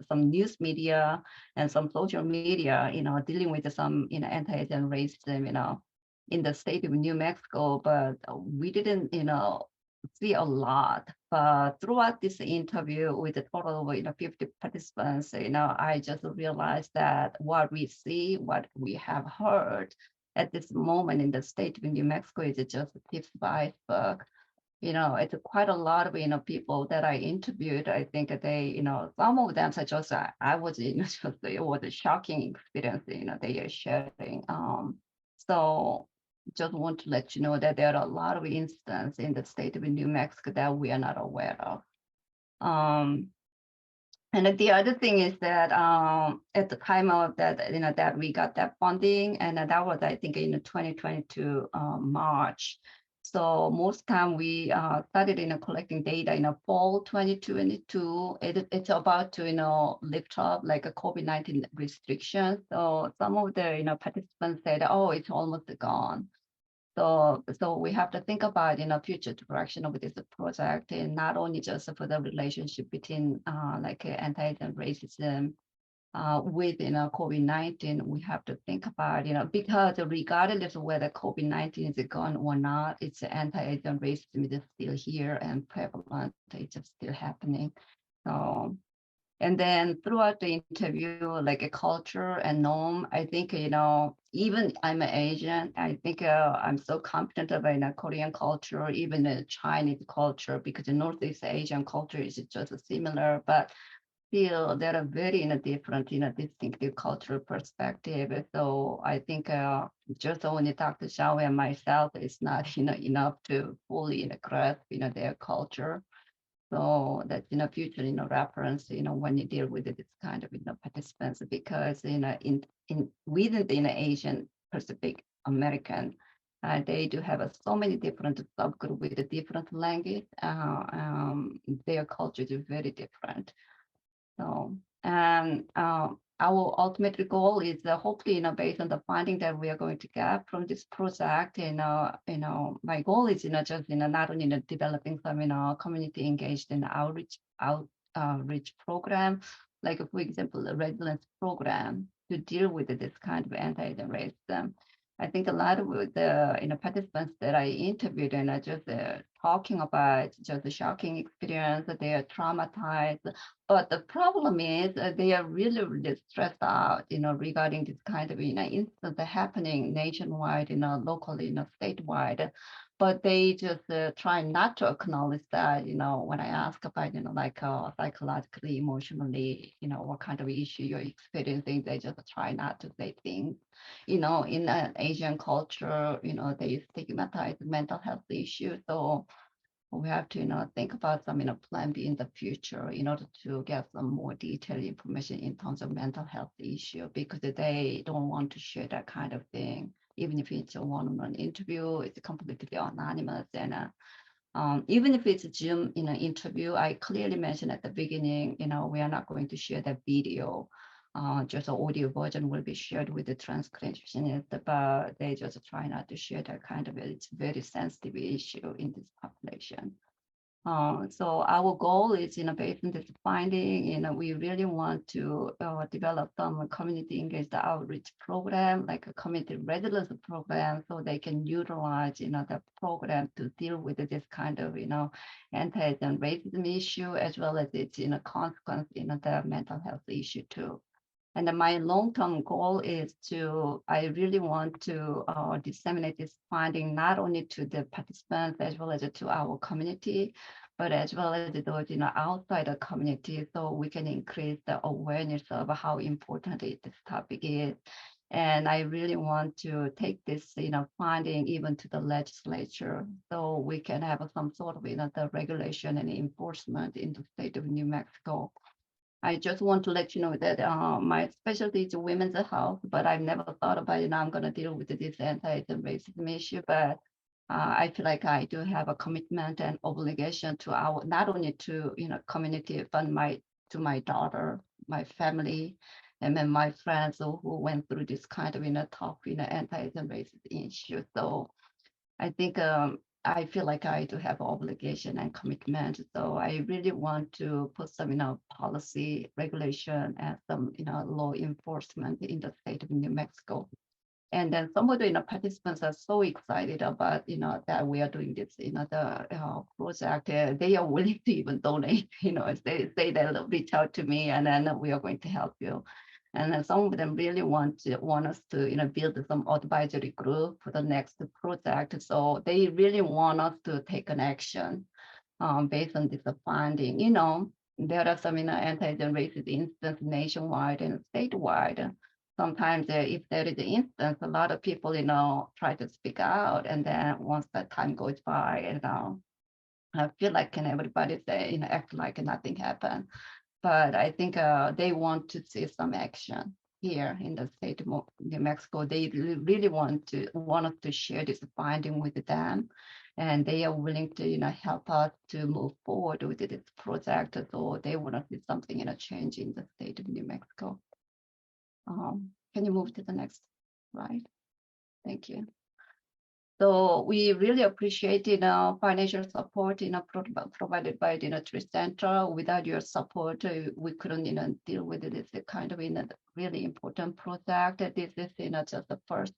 S7: some news media and some social media dealing with some anti-Asian racism in the state of New Mexico, but we didn't see a lot. But throughout this interview with a total of 50 participants, I just realized that what we see, what we have heard at this moment in the state of New Mexico is just the tip of the iceberg. it's quite a lot of, people that I interviewed. I think they, some of them such as I was, just, it was a shocking experience, they are sharing. So just want to let you know that there are a lot of instances in the state of New Mexico that we are not aware of. And the other thing is that at the time of that, that we got that funding, and that was, I think, in 2022 March. So most time we started collecting data in fall 2022. It's about to lift up like a COVID-19 restrictions. So some of the participants said, oh, it's almost gone. So we have to think about future direction of this project, and not only just for the relationship between like anti-Asian racism with COVID-19. We have to think about because regardless of whether COVID-19 is gone or not, it's anti-Asian racism is still here and prevalent. It's just still happening. So. And then throughout the interview, like a culture and norm, I think, even I'm an Asian, I think I'm so confident about Korean culture, even the Chinese culture, because the Northeast Asian culture is just similar, but still there are very different, distinctive cultural perspective. So I think just only Dr. Zhao and myself is not enough to fully grasp their culture. So that's future reference when you deal with this kind of participants, because in within the Asian Pacific American, they do have so many different subgroups with a different language. Their culture is very different. So and our ultimate goal is hopefully based on the finding that we are going to get from this project, and my goal is just not only developing some community engaged in outreach program, like for example the resilience program to deal with this kind of anti-Asian racism. I think a lot of the participants that I interviewed and are just talking about just the shocking experience, that they are traumatized. But the problem is they are really, really stressed out, regarding this kind of incident happening nationwide, locally, statewide. But they just try not to acknowledge that, when I ask about, like psychologically, emotionally, what kind of issue you're experiencing, they just try not to say things. In an Asian culture, they stigmatize mental health issues. So we have to, think about some, plan B in the future in order to get some more detailed information in terms of mental health issue, because they don't want to share that kind of thing. Even if it's a one-on-one interview, it's completely anonymous. And even if it's a Zoom interview, I clearly mentioned at the beginning, we are not going to share that video. Just an audio version will be shared with the transcriptionist, but they just try not to share that kind of it's very sensitive issue in this population. So our goal is, based on this finding, we really want to develop some community engaged outreach program, like a community resilience program, so they can utilize, the program to deal with this kind of, anti-Asian racism issue, as well as its, consequence, the mental health issue too. And my long-term goal is I really want to disseminate this finding not only to the participants as well as to our community, but as well as those outside the community, so we can increase the awareness of how important this topic is. And I really want to take this finding even to the legislature, so we can have some sort of the regulation and enforcement in the state of New Mexico. I just want to let you know that my specialty is women's health, but I've never thought about I'm going to deal with this anti-Asian racism issue. But I feel like I do have a commitment and obligation to our, not only to community, but to my daughter, my family, and then my friends who went through this kind of tough anti-Asian racism issue. So I think I feel like I do have obligation and commitment. So I really want to put some, policy, regulation, and some, law enforcement in the state of New Mexico. And then some of the participants are so excited about, that we are doing this, the project. They are willing to even donate, if they say they'll reach out to me, and then we are going to help you. And then some of them really want us to, build some advisory group for the next project. So they really want us to take an action based on this finding. There are some, anti-racist incidents nationwide and statewide. Sometimes if there is an instance, a lot of people, try to speak out. And then once that time goes by, I feel like everybody say, act like nothing happened. But I think they want to see some action here in the state of New Mexico. They really want us to share this finding with them, and they are willing to help us to move forward with this project. So they want to see something change in the state of New Mexico. Can you move to the next slide? Thank you. So we really appreciate financial support provided by the TREE Center. Without your support, we couldn't deal with this kind of really important project. This is just the first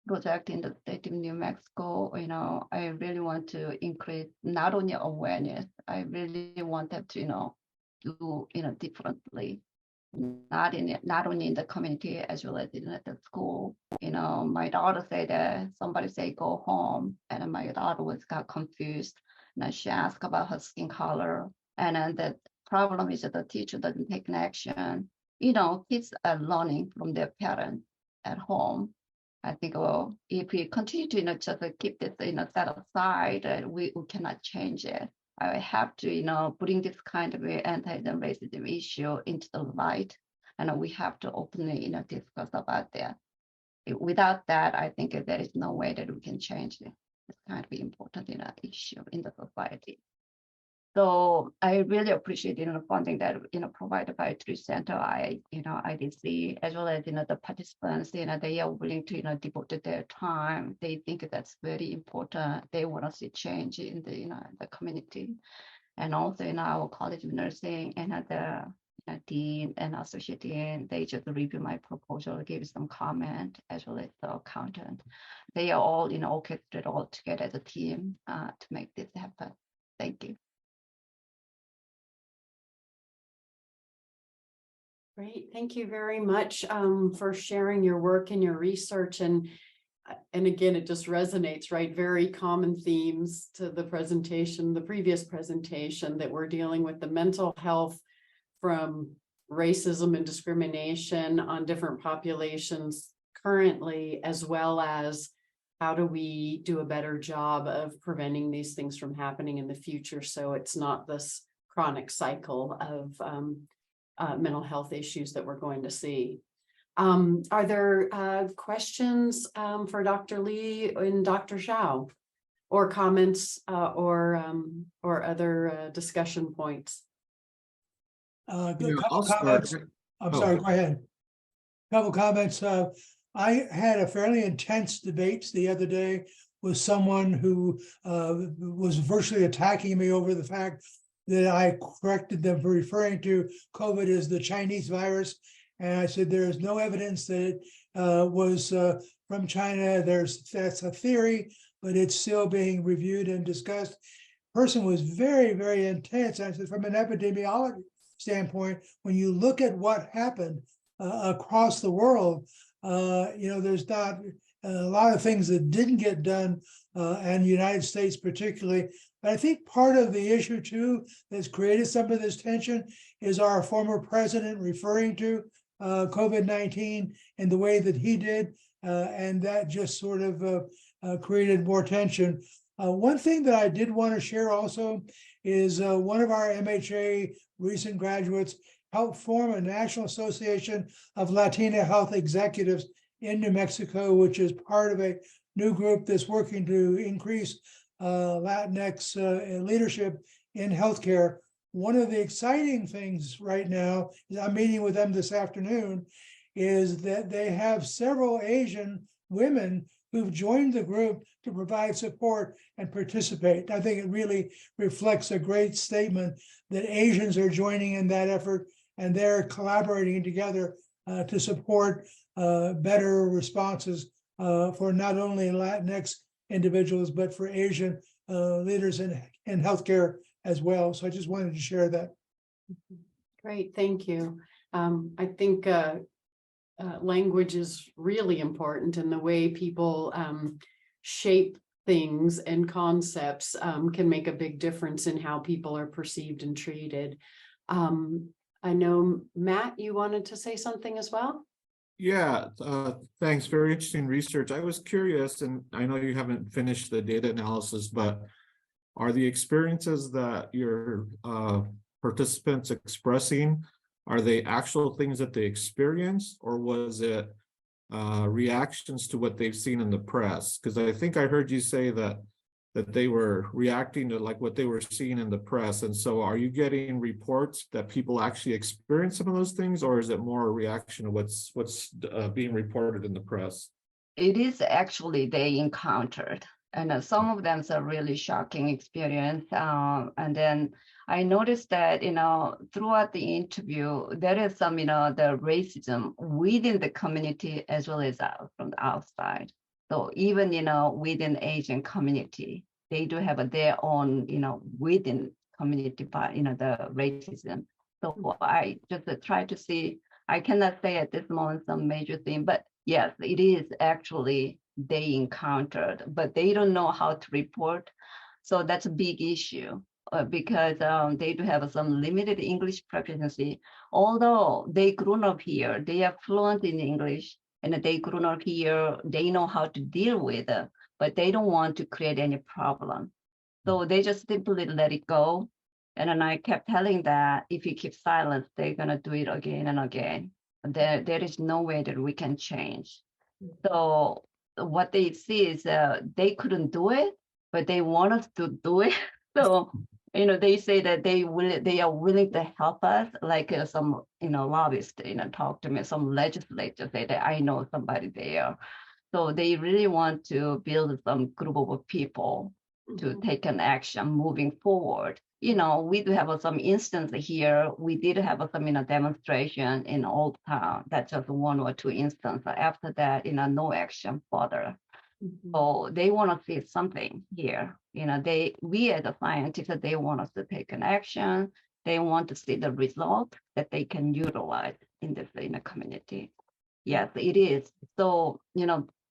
S7: project in the state of New Mexico. I really want to increase not only awareness. I really want them to do differently. Not only in the community as well as in the school. My daughter said that somebody say go home, and my daughter got confused. And she asked about her skin color, and then the problem is that the teacher doesn't take an action. Kids are learning from their parents at home. I think, well, if we continue to just keep this set aside, we cannot change it. I have to, bring this kind of anti-racism issue into the light, and we have to openly, discuss about that. Without that, I think there is no way that we can change it. It's kind of important issue in the society. So I really appreciate the funding that provided by TREE Center, IDC, as well as the participants. They are willing to devote their time. They think that's very important. They want to see change in the community, and also in our College of Nursing and the dean and associate dean. They just review my proposal, give some comment, as well as the accountant. They are all orchestrated all together as a team to make this happen. Thank you.
S1: Great, thank you very much for sharing your work and your research. And again, it just resonates, right? Very common themes to the presentation, the previous presentation, that we're dealing with the mental health from racism and discrimination on different populations currently, as well as how do we do a better job of preventing these things from happening in the future, so it's not this chronic cycle of mental health issues that we're going to see. Are there questions for Dr. Lee and Dr. Zhao, or comments or other discussion points?
S5: Good
S3: Yeah, I'll
S5: couple comments.
S3: start.
S5: I'm
S3: Oh.
S5: sorry, go ahead. Couple comments. I had a fairly intense debate the other day with someone who was virtually attacking me over the fact that I corrected them for referring to COVID as the Chinese virus. And I said, there is no evidence that it was from China. That's a theory, but it's still being reviewed and discussed. Person was very, very intense. I said, from an epidemiology standpoint, when you look at what happened across the world, there's not a lot of things that didn't get done, and the United States particularly. But I think part of the issue too that's created some of this tension is our former president referring to COVID-19 in the way that he did, and that just sort of created more tension. One thing that I did want to share also is one of our MHA recent graduates helped form a National Association of Latina Health Executives in New Mexico, which is part of a new group that's working to increase Latinx leadership in healthcare. One of the exciting things right now, I'm meeting with them this afternoon, is that they have several Asian women who've joined the group to provide support and participate. I think it really reflects a great statement that Asians are joining in that effort, and they're collaborating together to support better responses for not only Latinx individuals, but for Asian leaders in healthcare as well. So I just wanted to share that.
S1: Great, thank you. I think language is really important, and the way people shape things and concepts can make a big difference in how people are perceived and treated. I know, Matt, you wanted to say something as well?
S3: Yeah, thanks. Very interesting research. I was curious, and I know you haven't finished the data analysis, but are the experiences that your participants expressing, are they actual things that they experienced, or was it reactions to what they've seen in the press? Because I think I heard you say that they were reacting to like what they were seeing in the press. And so are you getting reports that people actually experience some of those things, or is it more a reaction to what's being reported in the press?
S7: It is actually they encountered, and some of them are really shocking experience. And then I noticed that, throughout the interview, there is some, the racism within the community as well as from the outside. So even, within Asian community, they do have their own, within community, the racism. So I just try to see, I cannot say at this moment some major thing, but yes, it is actually they encountered, but they don't know how to report. So that's a big issue because they do have some limited English proficiency. Although they grew up here, they are fluent in English, and they grew up here, they know how to deal with it, but they don't want to create any problem. So they just simply let it go. And then I kept telling that if you keep silent, they're gonna do it again and again. There is no way that we can change. So what they see is they couldn't do it, but they want us to do it. So, they say that they are willing to help us, like some, lobbyists, talk to me, some legislators say that I know somebody there. So they really want to build some group of people to take an action moving forward. We do have some instance here. We did have some demonstration in Old Town. That's just one or two instances. After that, no action further. So they want to see something here. We as a scientist, they want us to take an action. They want to see the result that they can utilize in the community. Yes, it is. So,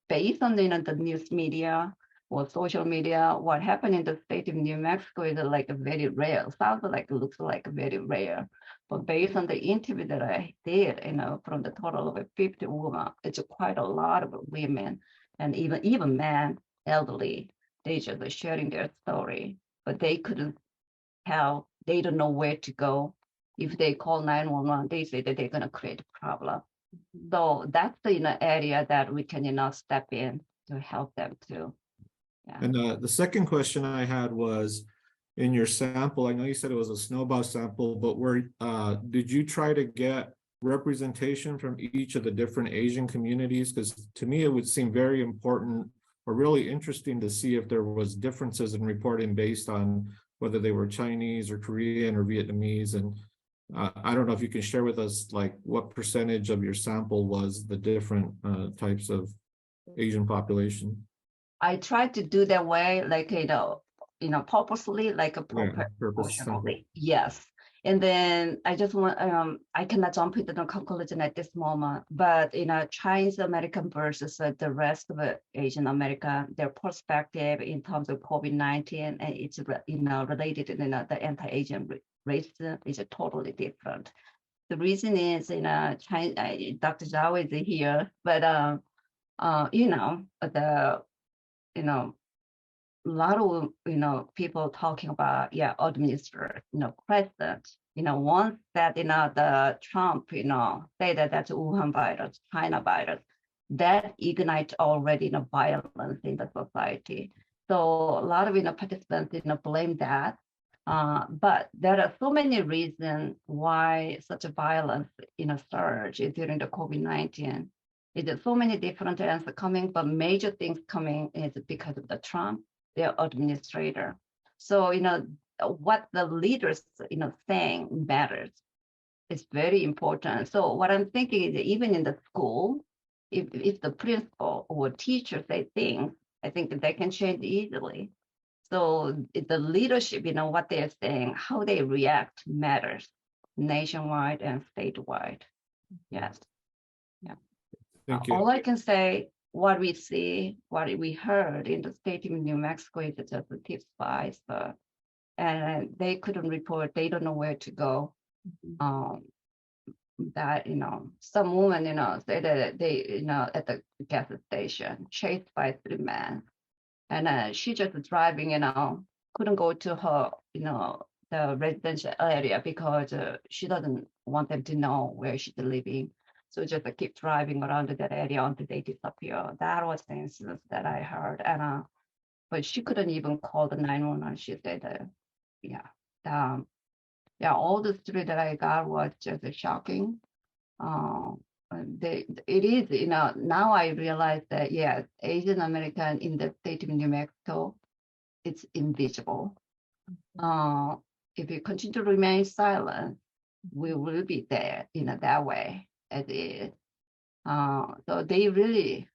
S7: based on the news media or social media, what happened in the state of New Mexico is like a very rare. Sounds like it looks like very rare. But based on the interview that I did, from the total of 50 women, it's quite a lot of women and even men, elderly, they just sharing their story, but they couldn't tell. They don't know where to go. If they call 911, they say that they're going to create a problem. So that's the area that we can step in to help them too. Yeah.
S3: And the second question I had was, in your sample, I know you said it was a snowball sample, but did you try to get representation from each of the different Asian communities? Because to me, it would seem very important or really interesting to see if there was differences in reporting based on whether they were Chinese or Korean or Vietnamese. And I don't know if you can share with us like what percentage of your sample was the different types of Asian population.
S7: I tried to do that way, like purposely, like a proportionally. Yes. And then I just want I cannot jump into the conclusion at this moment, but Chinese American versus the rest of Asian America, their perspective in terms of COVID-19 and it's related to the anti-Asian racism is totally different. The reason is China, Dr. Zhao is here, but a lot of people talking about administrator, president, once that the Trump say that that's Wuhan virus, China virus, that ignites already violence in the society. So a lot of participants blame that. But there are so many reasons why such a violence surge during the COVID-19. There's so many different answers coming, but major things coming is because of the Trump, their administrator. So, what the leaders, saying matters. It's very important. So what I'm thinking is even in the school, if the principal or teacher say things, I think they can change easily. So the leadership, what they're saying, how they react matters. nationwide and statewide. Yes.
S3: Thank you.
S7: All I can say, what we see, what we heard in the state of New Mexico is just the tip of iceberg. And they couldn't report, they don't know where to go. That, some woman, said that they, at the gas station, chased by 3 men. And she just driving, couldn't go to her, the residential area because she doesn't want them to know where she's living. So just keep driving around that area until they disappear. That was the incident that I heard. And but she couldn't even call the 911. She said, all the story that I got was just shocking. It is, now I realize that, yes, Asian American in the state of New Mexico, it's invisible. If you continue to remain silent, we will be there, that way as it is. So they really,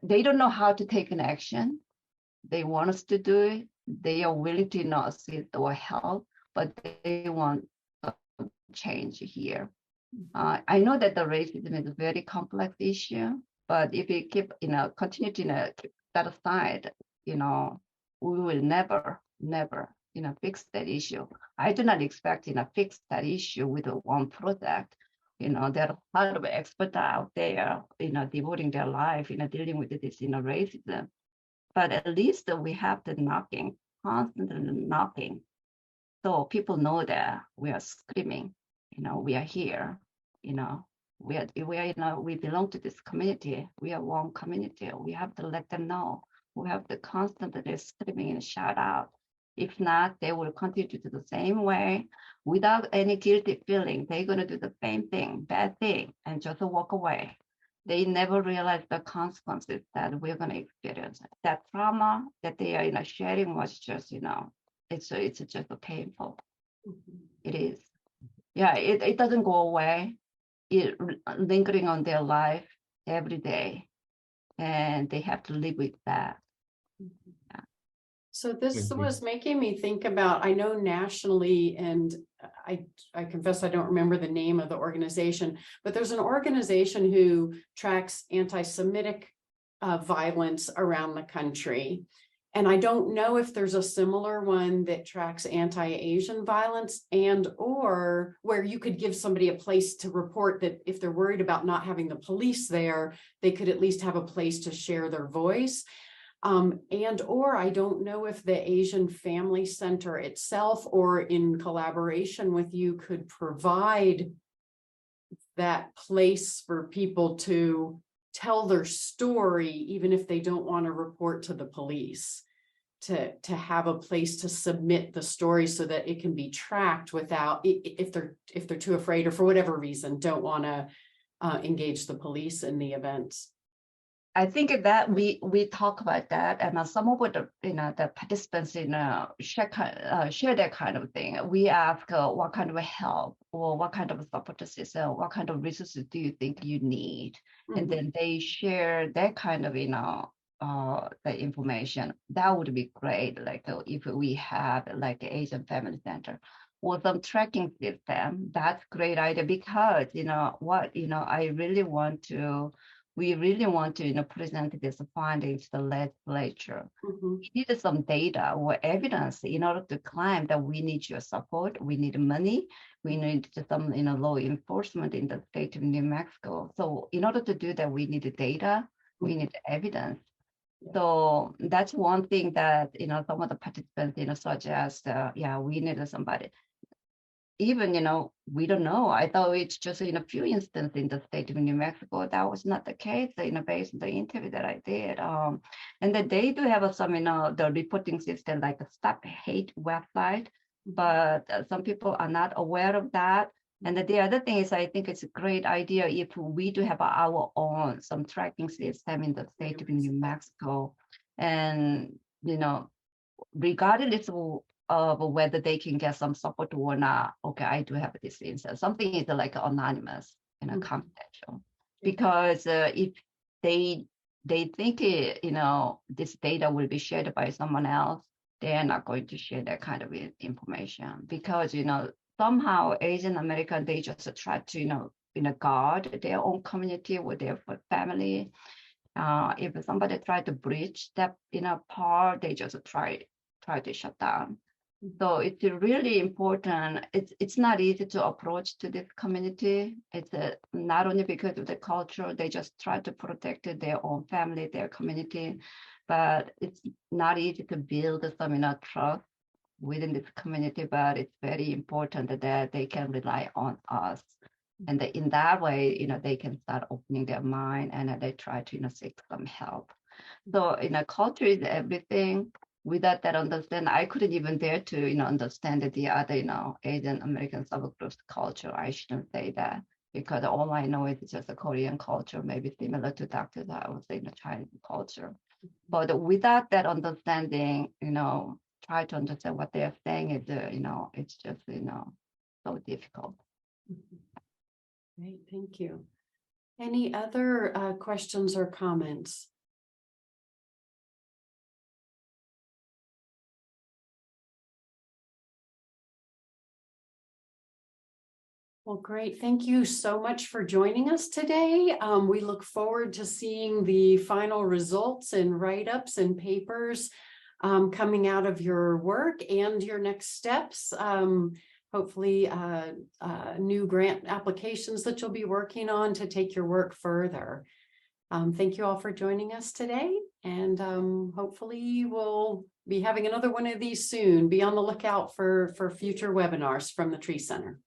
S7: they don't know how to take an action. They want us to do it. They are willing to not assist or help, but they want change here. I know that the racism is a very complex issue, but if we keep, continue to keep that aside, we will never, fix that issue. I do not expect, fix that issue with one project. There are a lot of experts out there, devoting their life, dealing with this, racism. But at least we have the knocking, constantly knocking. So people know that we are screaming, we are here, we belong to this community. We are one community. We have to let them know. We have to constantly screaming and shout out. If not, they will continue to do the same way without any guilty feeling. They're going to do the same thing, bad thing, and just walk away. They never realize the consequences that we're going to experience. That trauma that they are sharing was just, it's just painful. It is. Yeah, it doesn't go away. It lingering on their life every day, and they have to live with that. Yeah.
S1: So this
S3: Thank you.
S1: was making me think about, I know nationally, and I confess I don't remember the name of the organization, but there's an organization who tracks anti-Semitic violence around the country. And I don't know if there's a similar one that tracks anti-Asian violence, and or where you could give somebody a place to report that if they're worried about not having the police there, they could at least have a place to share their voice. And or I don't know if the Asian Family Center itself, or in collaboration with you, could provide that place for people to tell their story, even if they don't want to report to the police, to have a place to submit the story so that it can be tracked without, if they're too afraid or for whatever reason don't want to engage the police in the events.
S7: I think that we talk about that, and some of the the participants share that kind of thing. We ask what kind of help or what kind of support system, what kind of resources do you think you need, and then they share that kind of the information. That would be great. Like if we have like Asian Family Center or some tracking system, that's great idea, because I really want to. We really want to present this finding to the legislature. We need some data or evidence in order to claim that we need your support, we need money, we need some law enforcement in the state of New Mexico. So in order to do that, we need data, we need evidence. So that's one thing that some of the participants suggest. We need somebody. Even, we don't know. I thought it's just in a few instances in the state of New Mexico. That was not the case, based on the interview that I did. And that they do have some, the reporting system, like a Stop Hate website, but some people are not aware of that. And the other thing is, I think it's a great idea if we do have our own, some tracking system in the state of New Mexico. And, regardless of whether they can get some support or not. Okay, I do have this instance. Something is like anonymous and confidential, because if they think this data will be shared by someone else, they are not going to share that kind of information because, somehow Asian American, they just try to, guard their own community with their family. If somebody try to breach that, part, they just try to shut down. So it's really important. It's not easy to approach to this community. It's not only because of the culture, they just try to protect their own family, their community, but it's not easy to build some trust within this community. But it's very important that they can rely on us, and that in that way, they can start opening their mind and they try to seek some help. So culture is everything. Without that understanding, I couldn't even dare to, understand the other, Asian American subgroups culture. I shouldn't say that because all I know is just a Korean culture, maybe similar to Dr. Zhao, say the Chinese culture. But without that understanding, try to understand what they're saying is, it's just, so difficult.
S1: Great, thank you. Any other questions or comments? Well, great. Thank you so much for joining us today. We look forward to seeing the final results and write-ups and papers coming out of your work and your next steps. Hopefully, new grant applications that you'll be working on to take your work further. Thank you all for joining us today, and hopefully we'll be having another one of these soon. Be on the lookout for future webinars from the Tree Center.